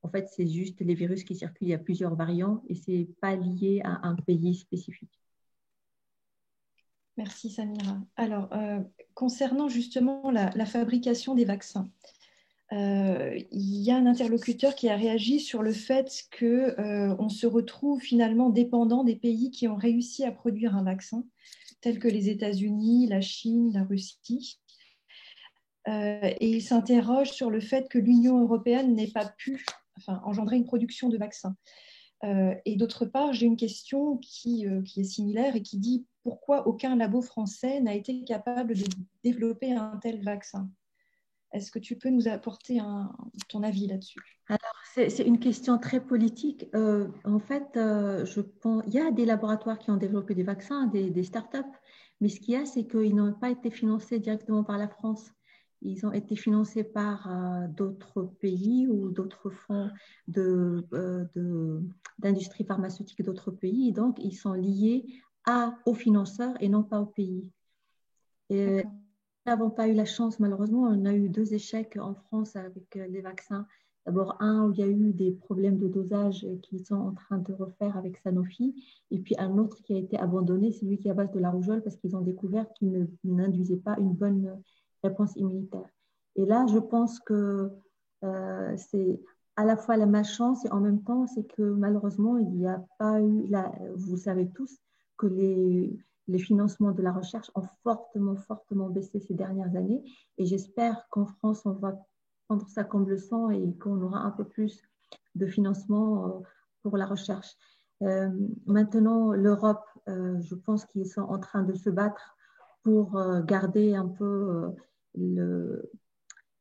en fait, c'est juste les virus qui circulent, il y a plusieurs variants et ce n'est pas lié à un pays spécifique. Merci Samira. Alors, concernant justement la fabrication des vaccins, il y a un interlocuteur qui a réagi sur le fait qu'on se retrouve finalement dépendant des pays qui ont réussi à produire un vaccin, tels que les États-Unis, la Chine, la Russie. Et il s'interroge sur le fait que l'Union européenne n'ait pas pu engendrer une production de vaccins. Et d'autre part, j'ai une question qui est similaire et qui dit pourquoi aucun labo français n'a été capable de développer un tel vaccin? Est-ce que tu peux nous apporter ton avis là-dessus? Alors, c'est une question très politique. En fait, je pense, il y a des laboratoires qui ont développé des vaccins, des startups, mais ce qu'il y a, c'est qu'ils n'ont pas été financés directement par la France. Ils ont été financés par d'autres pays ou d'autres fonds d'industrie pharmaceutique d'autres pays. Et donc, ils sont liés aux financeurs et non pas au pays. Et nous n'avons pas eu la chance, malheureusement. On a eu 2 échecs en France avec les vaccins. D'abord, un où il y a eu des problèmes de dosage qu'ils sont en train de refaire avec Sanofi. Et puis un autre qui a été abandonné, c'est celui qui est à base de la rougeole parce qu'ils ont découvert qu'il n'induisait pas une bonne réponse immunitaire. Et là, je pense que c'est à la fois la malchance et en même temps, c'est que malheureusement, il n'y a pas eu, vous savez tous, que les financements de la recherche ont fortement baissé ces dernières années. Et j'espère qu'en France, on va prendre ça comme leçon et qu'on aura un peu plus de financement pour la recherche. Maintenant, l'Europe, je pense qu'ils sont en train de se battre pour garder un peu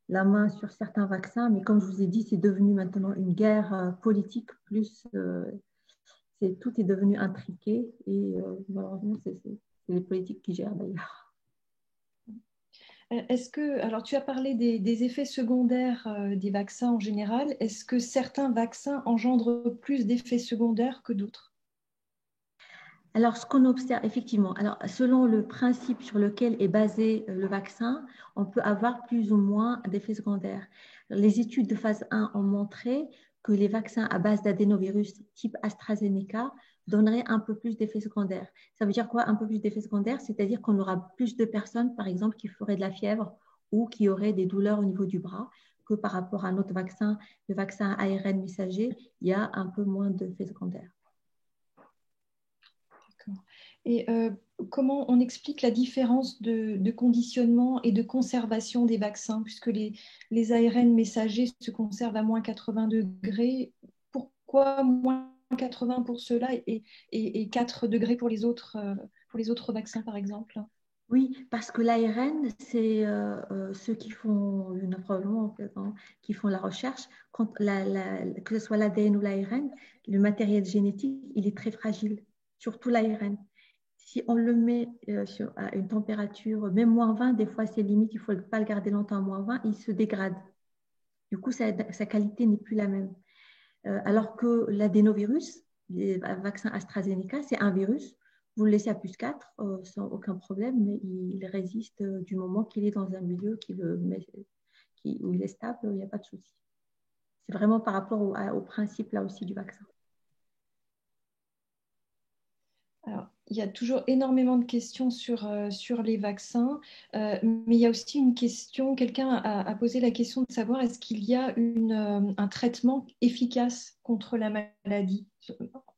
la main sur certains vaccins. Mais comme je vous ai dit, c'est devenu maintenant une guerre politique plus... tout est devenu intriqué et malheureusement, c'est les politiques qui gèrent d'ailleurs. Alors tu as parlé des effets secondaires des vaccins en général. Est-ce que certains vaccins engendrent plus d'effets secondaires que d'autres? Alors, ce qu'on observe, effectivement, alors, selon le principe sur lequel est basé le vaccin, on peut avoir plus ou moins d'effets secondaires. Les études de phase 1 ont montré que les vaccins à base d'adénovirus type AstraZeneca donneraient un peu plus d'effets secondaires. Ça veut dire quoi, un peu plus d'effets secondaires? C'est-à-dire qu'on aura plus de personnes, par exemple, qui feraient de la fièvre ou qui auraient des douleurs au niveau du bras que par rapport à un autre vaccin, le vaccin ARN messager, il y a un peu moins d'effets secondaires. Et comment on explique la différence de conditionnement et de conservation des vaccins, puisque les ARN messagers se conservent à moins 80 degrés? Pourquoi moins 80 pour ceux-là et 4 degrés pour les autres vaccins, par exemple? Oui, parce que l'ARN, c'est ceux qui font, probablement, qui font la recherche, que ce soit l'ADN ou l'ARN, le matériel génétique, il est très fragile, surtout l'ARN. Si on le met à une température, même moins 20, des fois c'est limite, il ne faut pas le garder longtemps à moins 20, il se dégrade. Du coup, sa qualité n'est plus la même. Alors que l'adénovirus, les vaccins AstraZeneca, c'est un virus. Vous le laissez à plus 4 sans aucun problème, mais il résiste du moment qu'il est dans un milieu où il est stable, il n'y a pas de souci. C'est vraiment par rapport au principe là aussi du vaccin. Alors, il y a toujours énormément de questions sur les vaccins, mais il y a aussi une question, quelqu'un a posé la question de savoir est-ce qu'il y a un traitement efficace contre la maladie?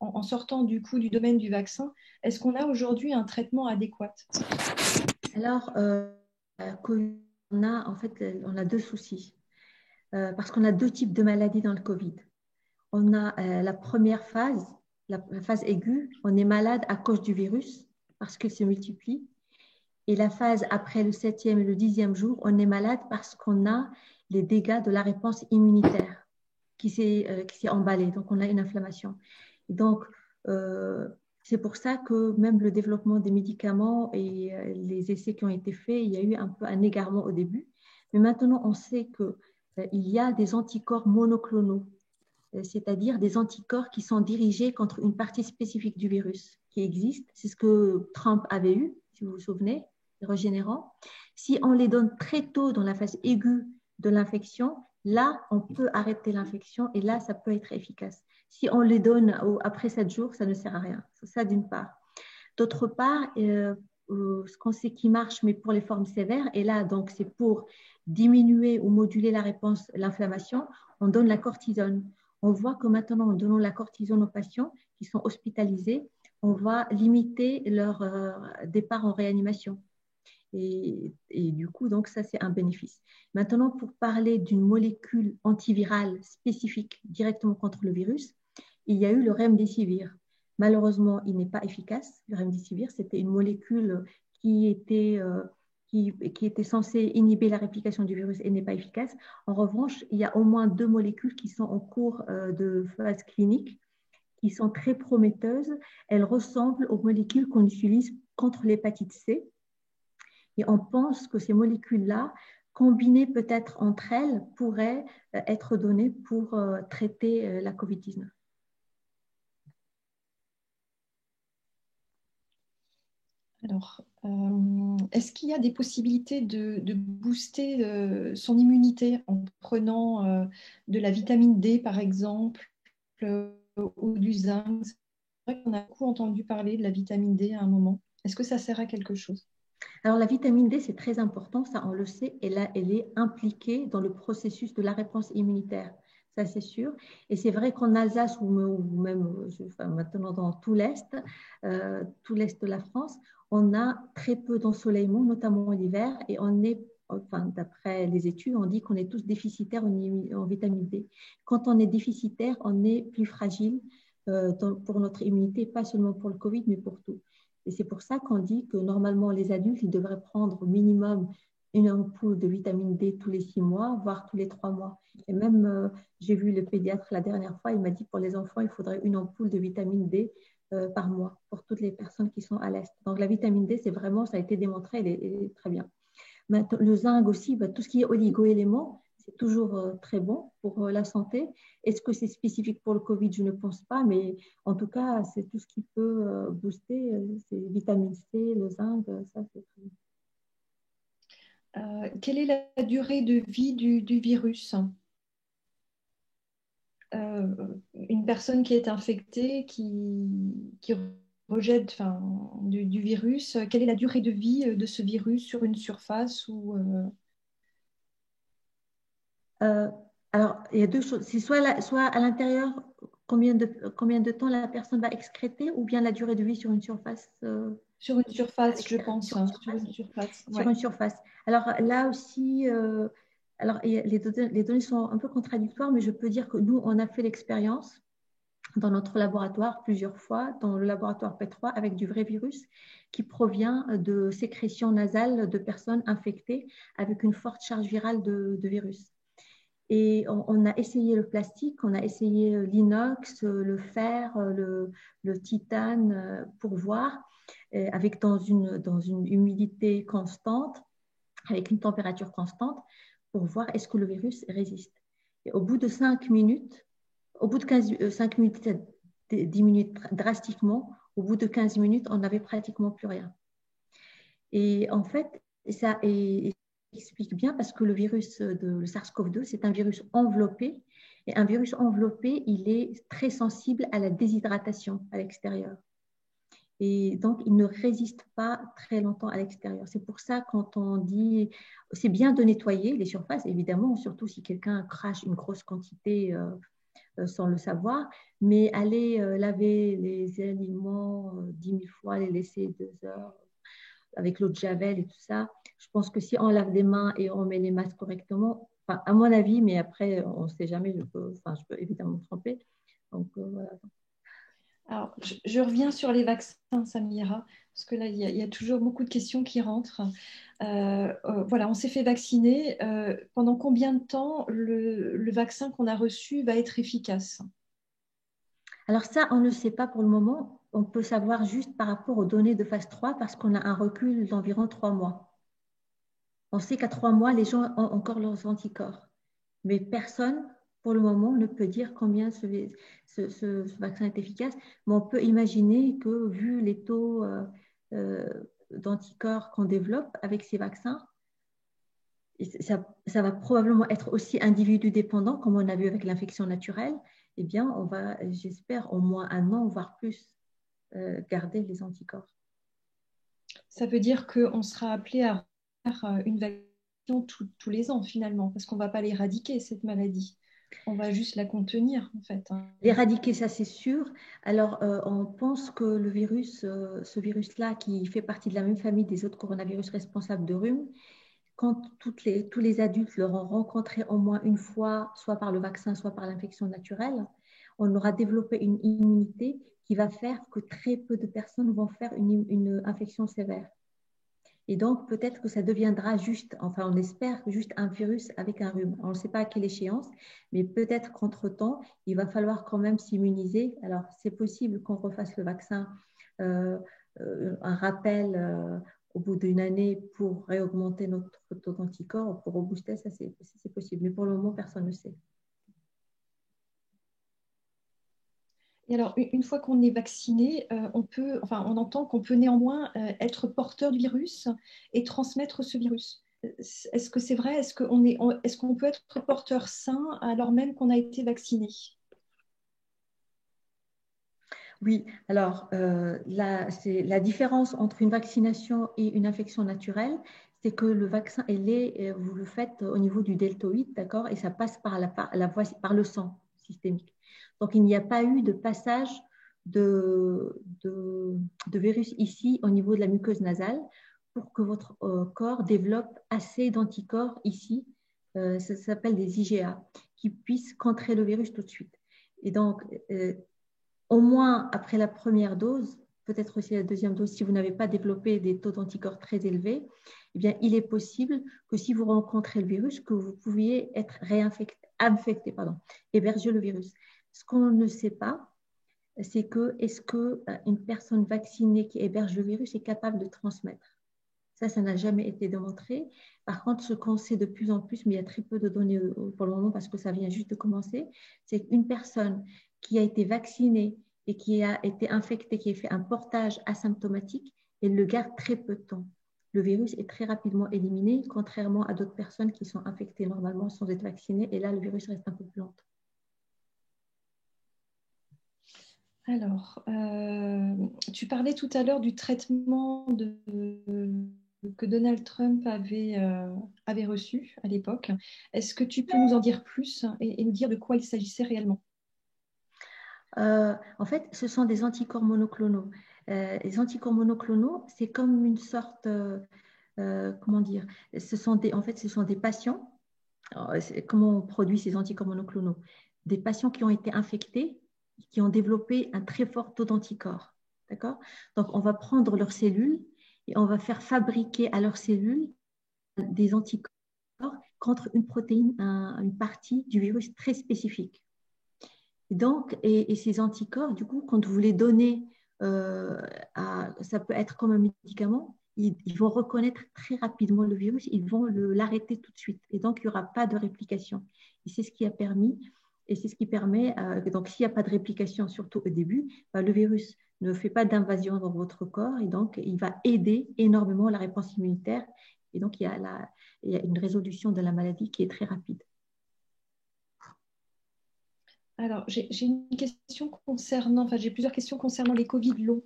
En sortant du coup du domaine du vaccin, est-ce qu'on a aujourd'hui un traitement adéquat? Alors, on a 2 soucis, parce qu'on a 2 types de maladies dans le Covid. On a la première phase, la phase aiguë, on est malade à cause du virus parce qu'il se multiplie. Et la phase après le 7e et le 10e jour, on est malade parce qu'on a les dégâts de la réponse immunitaire qui s'est emballée. Donc, on a une inflammation. Donc, c'est pour ça que même le développement des médicaments et les essais qui ont été faits, il y a eu un peu un égarement au début. Mais maintenant, on sait qu'il y a des anticorps monoclonaux, c'est-à-dire des anticorps qui sont dirigés contre une partie spécifique du virus qui existe. C'est ce que Trump avait eu, si vous vous souvenez, régénérants. Si on les donne très tôt dans la phase aiguë de l'infection, là, on peut arrêter l'infection et là, ça peut être efficace. Si on les donne après 7 jours, ça ne sert à rien. C'est ça d'une part. D'autre part, ce qu'on sait qui marche, mais pour les formes sévères, et là, donc, c'est pour diminuer ou moduler la réponse, l'inflammation, on donne la cortisone. On voit que maintenant, en donnant la cortisone aux patients qui sont hospitalisés, on va limiter leur départ en réanimation. Et du coup, donc ça, c'est un bénéfice. Maintenant, pour parler d'une molécule antivirale spécifique directement contre le virus, il y a eu le remdesivir. Malheureusement, il n'est pas efficace. Le remdesivir, c'était une molécule qui était, qui était censée inhiber la réplication du virus et n'est pas efficace. En revanche, il y a au moins 2 molécules qui sont en cours de phase clinique, qui sont très prometteuses. Elles ressemblent aux molécules qu'on utilise contre l'hépatite C. Et on pense que ces molécules-là, combinées peut-être entre elles, pourraient être données pour traiter la COVID-19. Alors, est-ce qu'il y a des possibilités de booster son immunité en prenant de la vitamine D, par exemple, ou du zinc? C'est vrai qu'on a beaucoup entendu parler de la vitamine D à un moment. Est-ce que ça sert à quelque chose? Alors, la vitamine D, c'est très important, ça on le sait, et là, elle est impliquée dans le processus de la réponse immunitaire, ça c'est sûr. Et c'est vrai qu'en Alsace, ou même enfin, maintenant dans tout l'Est de la France, on a très peu d'ensoleillement, notamment l'hiver, et on est, enfin, d'après les études, on dit qu'on est tous déficitaires en vitamine D. Quand on est déficitaire, on est plus fragile pour notre immunité, pas seulement pour le Covid, mais pour tout. Et c'est pour ça qu'on dit que normalement, les adultes, ils devraient prendre au minimum une ampoule de vitamine D tous les 6 mois, voire tous les 3 mois. Et même, j'ai vu le pédiatre la dernière fois, il m'a dit pour les enfants, il faudrait une ampoule de vitamine D par mois pour toutes les personnes qui sont à l'Est. Donc la vitamine D, c'est vraiment, ça a été démontré, elle est très bien. Maintenant, le zinc aussi, tout ce qui est oligo-éléments, c'est toujours très bon pour la santé. Est-ce que c'est spécifique pour le Covid? Je ne pense pas, mais en tout cas, c'est tout ce qui peut booster, c'est vitamine C, le zinc, ça c'est très bien. Quelle est la durée de vie du virus? Une personne qui est infectée, qui rejette du virus, quelle est la durée de vie de ce virus sur une surface ou, Alors, il y a 2 choses. C'est soit à l'intérieur, combien de temps la personne va excréter, ou bien la durée de vie sur une surface sur une surface, je pense. Sur une surface. Sur une surface. Alors là aussi, alors, les données sont un peu contradictoires, mais je peux dire que nous, on a fait l'expérience dans notre laboratoire plusieurs fois, dans le laboratoire P3, avec du vrai virus qui provient de sécrétions nasales de personnes infectées avec une forte charge virale de virus. Et on a essayé le plastique, on a essayé l'inox, le fer, le titane pour voir, avec dans une humidité constante, avec une température constante, pour voir est-ce que le virus résiste. Et au bout de 5 minutes, au bout de 5 minutes, ça diminue drastiquement. Au bout de 15 minutes, on n'avait pratiquement plus rien. Et en fait, ça explique bien parce que le virus le SARS-CoV-2, c'est un virus enveloppé. Et un virus enveloppé, il est très sensible à la déshydratation à l'extérieur. Et donc, il ne résiste pas très longtemps à l'extérieur. C'est pour ça, quand on dit, c'est bien de nettoyer les surfaces, évidemment, surtout si quelqu'un crache une grosse quantité sans le savoir, mais aller laver les aliments 10 000 fois, les laisser 2 heures avec l'eau de Javel et tout ça, je pense que si on lave les mains et on met les masques correctement, enfin, à mon avis, mais après, on ne sait jamais, je peux évidemment me tromper. Donc, voilà. Alors, je reviens sur les vaccins, Samira, parce que là, il y a toujours beaucoup de questions qui rentrent. Voilà, on s'est fait vacciner. Pendant combien de temps le vaccin qu'on a reçu va être efficace? Alors ça, on ne le sait pas pour le moment. On peut savoir juste par rapport aux données de phase 3 parce qu'on a un recul d'environ 3 mois. On sait qu'à 3 mois, les gens ont encore leurs anticorps. Mais personne, pour le moment, ne peut dire combien ce vaccin est efficace. Mais on peut imaginer que, vu les taux d'anticorps qu'on développe avec ces vaccins, ça va probablement être aussi individu dépendant, comme on a vu avec l'infection naturelle. Eh bien, on va, j'espère, au moins 1 an, voire plus, garder les anticorps. Ça veut dire qu'on sera appelé à faire une tous les ans finalement, parce qu'on ne va pas l'éradiquer, cette maladie. On va juste la contenir, en fait. L'éradiquer, ça c'est sûr. Alors, on pense que le virus, ce virus-là, qui fait partie de la même famille des autres coronavirus responsables de rhume, quand tous les adultes l'auront rencontré au moins une fois, soit par le vaccin, soit par l'infection naturelle, on aura développé une immunité qui va faire que très peu de personnes vont faire une infection sévère. Et donc, peut-être que ça deviendra juste, enfin, on espère, juste un virus avec un rhume. On ne sait pas à quelle échéance, mais peut-être qu'entre-temps, il va falloir quand même s'immuniser. Alors, c'est possible qu'on refasse le vaccin, un rappel au bout d'une année pour réaugmenter notre taux d'anticorps, pour rebooster, ça c'est possible. Mais pour le moment, personne ne sait. Et alors, une fois qu'on est vacciné, on entend qu'on peut néanmoins être porteur du virus et transmettre ce virus. Est-ce que c'est vrai? Est-ce qu'on peut être porteur sain alors même qu'on a été vacciné? Oui, alors la différence entre une vaccination et une infection naturelle, c'est que le vaccin, vous le faites au niveau du deltoïde, d'accord, et ça passe par par le sang systémique. Donc, il n'y a pas eu de passage de virus ici au niveau de la muqueuse nasale pour que votre corps développe assez d'anticorps ici, ça s'appelle des IgA, qui puissent contrer le virus tout de suite. Et donc, au moins après la première dose, peut-être aussi la deuxième dose, si vous n'avez pas développé des taux d'anticorps très élevés, eh bien, il est possible que si vous rencontrez le virus, que vous pouviez être héberger le virus. Ce qu'on ne sait pas, c'est que est-ce qu'une personne vaccinée qui héberge le virus est capable de transmettre? Ça n'a jamais été démontré. Par contre, ce qu'on sait de plus en plus, mais il y a très peu de données pour le moment parce que ça vient juste de commencer, c'est qu'une personne qui a été vaccinée et qui a été infectée, qui a fait un portage asymptomatique, elle le garde très peu de temps. Le virus est très rapidement éliminé, contrairement à d'autres personnes qui sont infectées normalement sans être vaccinées, et là, le virus reste un peu plus lent. Alors, tu parlais tout à l'heure du traitement que Donald Trump avait reçu à l'époque. Est-ce que tu peux nous en dire plus et nous dire de quoi il s'agissait réellement? En fait, ce sont des anticorps monoclonaux. Les anticorps monoclonaux, c'est comme une sorte, comment dire, en fait, ce sont des patients. Comment on produit ces anticorps monoclonaux? Des patients qui ont été infectés, qui ont développé un très fort taux d'anticorps. D'accord? Donc, on va prendre leurs cellules et on va faire fabriquer à leurs cellules des anticorps contre une protéine, une partie du virus très spécifique. Et ces anticorps, du coup, quand vous les donnez, ça peut être comme un médicament, ils vont reconnaître très rapidement le virus, ils vont l'arrêter tout de suite. Et donc, il n'y aura pas de réplication. Et c'est ce qui a permis, et c'est ce qui permet, donc s'il n'y a pas de réplication, surtout au début, le virus ne fait pas d'invasion dans votre corps et donc il va aider énormément la réponse immunitaire. Et donc, il y a une résolution de la maladie qui est très rapide. Alors, j'ai une question j'ai plusieurs questions concernant les Covid longs.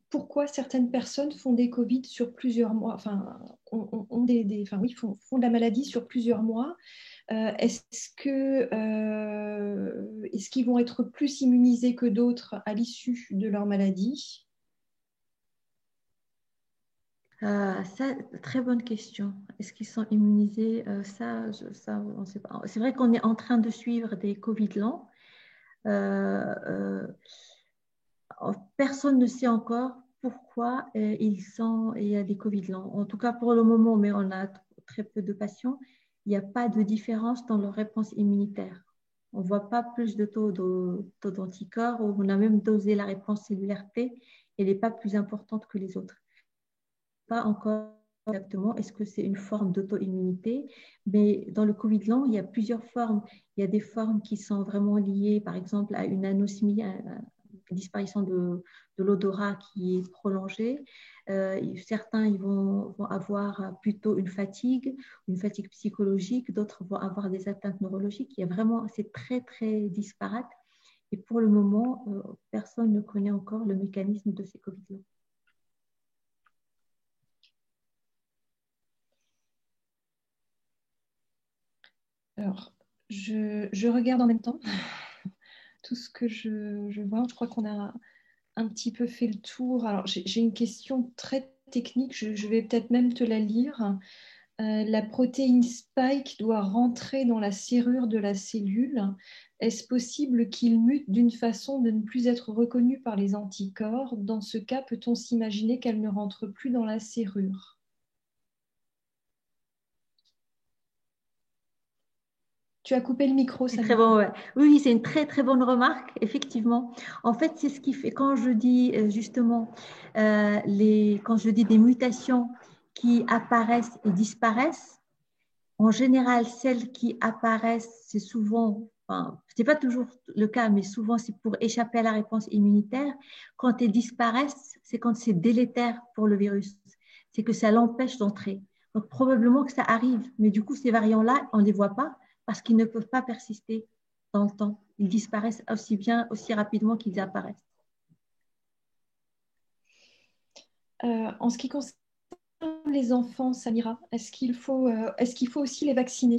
Pourquoi certaines personnes font des Covid sur plusieurs mois, font de la maladie sur plusieurs mois? Est-ce qu'ils vont être plus immunisés que d'autres à l'issue de leur maladie? Ça, très bonne question. Est-ce qu'ils sont immunisés? On ne sait pas. C'est vrai qu'on est en train de suivre des Covid lents. Personne ne sait encore pourquoi il y a des Covid lents. En tout cas, pour le moment, mais on a très peu de patients, il n'y a pas de différence dans leur réponse immunitaire. On ne voit pas plus de taux d'anticorps, on a même dosé la réponse cellulaire T, elle n'est pas plus importante que les autres. Pas encore exactement est-ce que c'est une forme d'auto-immunité, mais dans le Covid long, il y a plusieurs formes. Il y a des formes qui sont vraiment liées, par exemple, à une anosmie, à une disparition de l'odorat qui est prolongée. Certains ils vont avoir plutôt une fatigue psychologique, d'autres vont avoir des atteintes neurologiques. C'est très, très disparate. Et pour le moment, personne ne connaît encore le mécanisme de ces Covid longs. Alors, je regarde en même temps tout ce que je vois. Je crois qu'on a un petit peu fait le tour. Alors, j'ai une question très technique. Je vais peut-être même te la lire. La protéine spike doit rentrer dans la serrure de la cellule. Est-ce possible qu'il mute d'une façon de ne plus être reconnu par les anticorps? Dans ce cas, peut-on s'imaginer qu'elle ne rentre plus dans la serrure? Tu as coupé le micro, C'est Samia. très bon, ouais. Oui, c'est une très très bonne remarque, effectivement. En fait, c'est ce qui fait quand je dis justement quand je dis des mutations qui apparaissent et disparaissent. En général, celles qui apparaissent, c'est souvent, enfin, c'est pas toujours le cas, mais souvent c'est pour échapper à la réponse immunitaire. Quand elles disparaissent, c'est quand c'est délétère pour le virus. C'est que ça l'empêche d'entrer. Donc probablement que ça arrive, mais du coup ces variants-là, on ne les voit pas parce qu'ils ne peuvent pas persister dans le temps. Ils disparaissent aussi bien, aussi rapidement qu'ils apparaissent. En ce qui concerne les enfants, Samira, est-ce qu'il faut aussi les vacciner?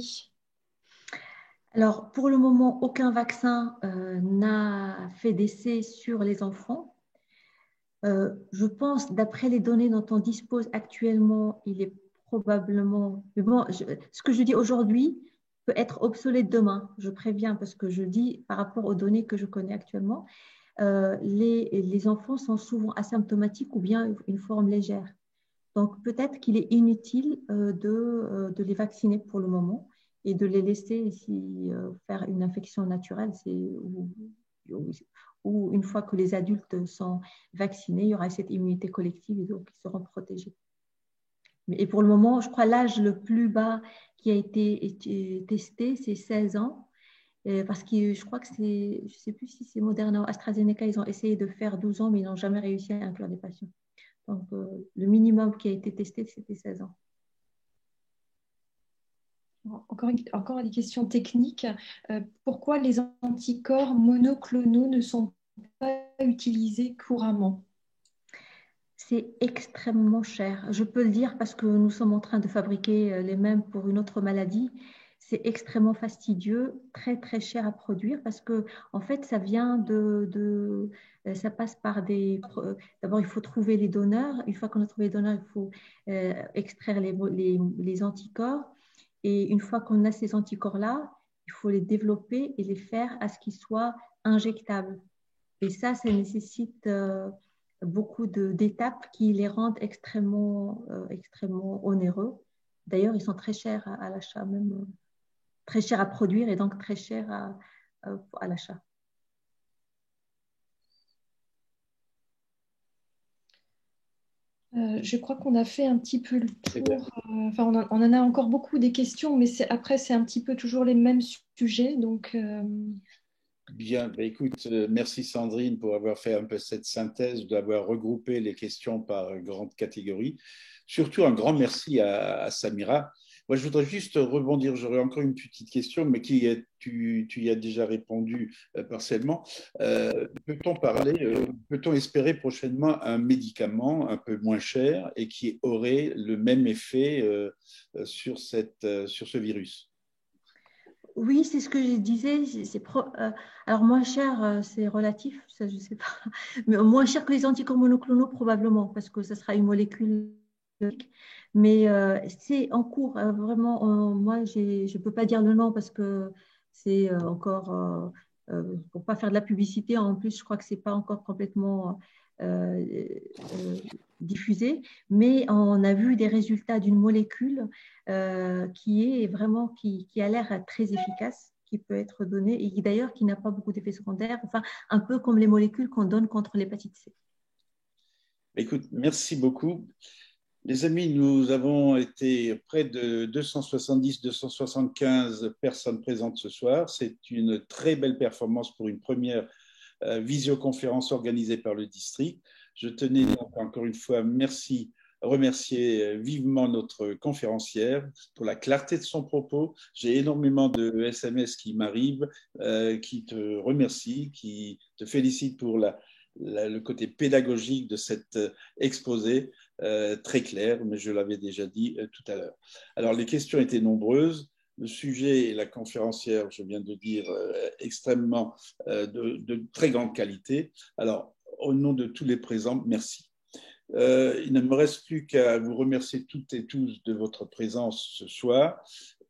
Alors, pour le moment, aucun vaccin n'a fait d'essai sur les enfants. Je pense, d'après les données dont on dispose actuellement, il est probablement… Mais bon, ce que je dis aujourd'hui peut être obsolète demain. Je préviens parce que je dis par rapport aux données que je connais actuellement, les enfants sont souvent asymptomatiques ou bien une forme légère. Donc, peut-être qu'il est inutile de les vacciner pour le moment et de les laisser ici, faire une infection naturelle. Ou une fois que les adultes sont vaccinés, il y aura cette immunité collective et donc ils seront protégés. Et pour le moment, je crois l'âge le plus bas qui a été testé, c'est 16 ans. Parce que je crois que c'est, je ne sais plus si c'est Moderna ou AstraZeneca, ils ont essayé de faire 12 ans, mais ils n'ont jamais réussi à inclure des patients. Donc, le minimum qui a été testé, c'était 16 ans. Encore des questions techniques. Pourquoi les anticorps monoclonaux ne sont pas utilisés couramment? C'est extrêmement cher. Je peux le dire parce que nous sommes en train de fabriquer les mêmes pour une autre maladie. C'est extrêmement fastidieux, très très cher à produire parce que en fait ça vient ça passe par d'abord il faut trouver les donneurs. Une fois qu'on a trouvé les donneurs, il faut extraire les anticorps. Et une fois qu'on a ces anticorps-là, il faut les développer et les faire à ce qu'ils soient injectables. Et ça nécessite beaucoup d'étapes qui les rendent extrêmement onéreux. D'ailleurs, ils sont très chers à l'achat, même très chers à produire et donc très chers à l'achat. Je crois qu'on a fait un petit peu le tour. Enfin, on en a encore beaucoup des questions, mais après, c'est un petit peu toujours les mêmes sujets. Donc, Bien, bah écoute, merci Sandrine pour avoir fait un peu cette synthèse, d'avoir regroupé les questions par grandes catégories. Surtout un grand merci à Samira. Moi, je voudrais juste rebondir, j'aurais encore une petite question, mais tu y as déjà répondu partiellement. Peut-on espérer prochainement un médicament un peu moins cher et qui aurait le même effet sur ce virus? Oui, c'est ce que je disais. Alors, moins cher, c'est relatif, ça, je ne sais pas. Mais moins cher que les anticorps monoclonaux, probablement, parce que ce sera une molécule. Mais c'est en cours, vraiment. Moi, je ne peux pas dire le nom parce que c'est encore, pour ne pas faire de la publicité. En plus, je crois que ce n'est pas encore complètement euh, diffusé. Mais on a vu des résultats d'une molécule qui a l'air très efficace, qui peut être donnée et d'ailleurs qui n'a pas beaucoup d'effets secondaires, enfin un peu comme les molécules qu'on donne contre l'hépatite C. Écoute, merci beaucoup. Les amis, nous avons été près de 270-275 personnes présentes ce soir. C'est une très belle performance pour une première visioconférence organisée par le district. Je tenais donc encore une fois remercier vivement notre conférencière pour la clarté de son propos. J'ai énormément de SMS qui m'arrivent, qui te remercient, qui te félicitent pour le côté pédagogique de cet exposé. Très clair, mais je l'avais déjà dit tout à l'heure. Alors, les questions étaient nombreuses. le sujet et la conférencière, je viens de dire, extrêmement de très grande qualité. Alors, au nom de tous les présents, merci. Il ne me reste plus qu'à vous remercier toutes et tous de votre présence ce soir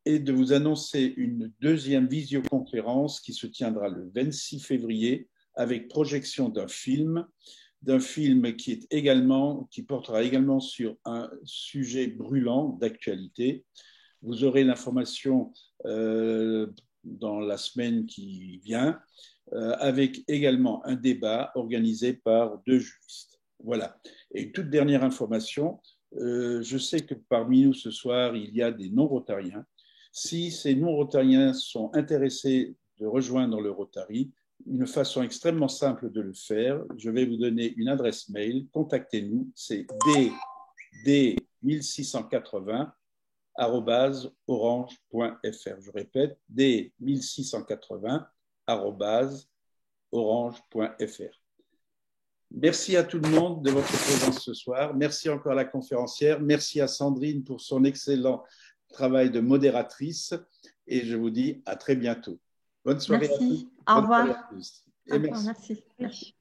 et de vous annoncer une deuxième visioconférence qui se tiendra le 26 février avec projection d'un film qui portera également sur un sujet brûlant d'actualité. Vous aurez l'information dans la semaine qui vient, avec également un débat organisé par 2 juristes. Voilà. Et une toute dernière information, je sais que parmi nous ce soir, il y a des non-rotariens. Si ces non-rotariens sont intéressés de rejoindre le Rotary, une façon extrêmement simple de le faire, je vais vous donner une adresse mail, contactez-nous, c'est d1680@orange.fr. Je répète, d1680@orange.fr. Merci à tout le monde de votre présence ce soir. Merci encore à la conférencière. Merci à Sandrine pour son excellent travail de modératrice. Et je vous dis à très bientôt. Bonne soirée à tous. Merci. Au revoir. Et merci. Merci.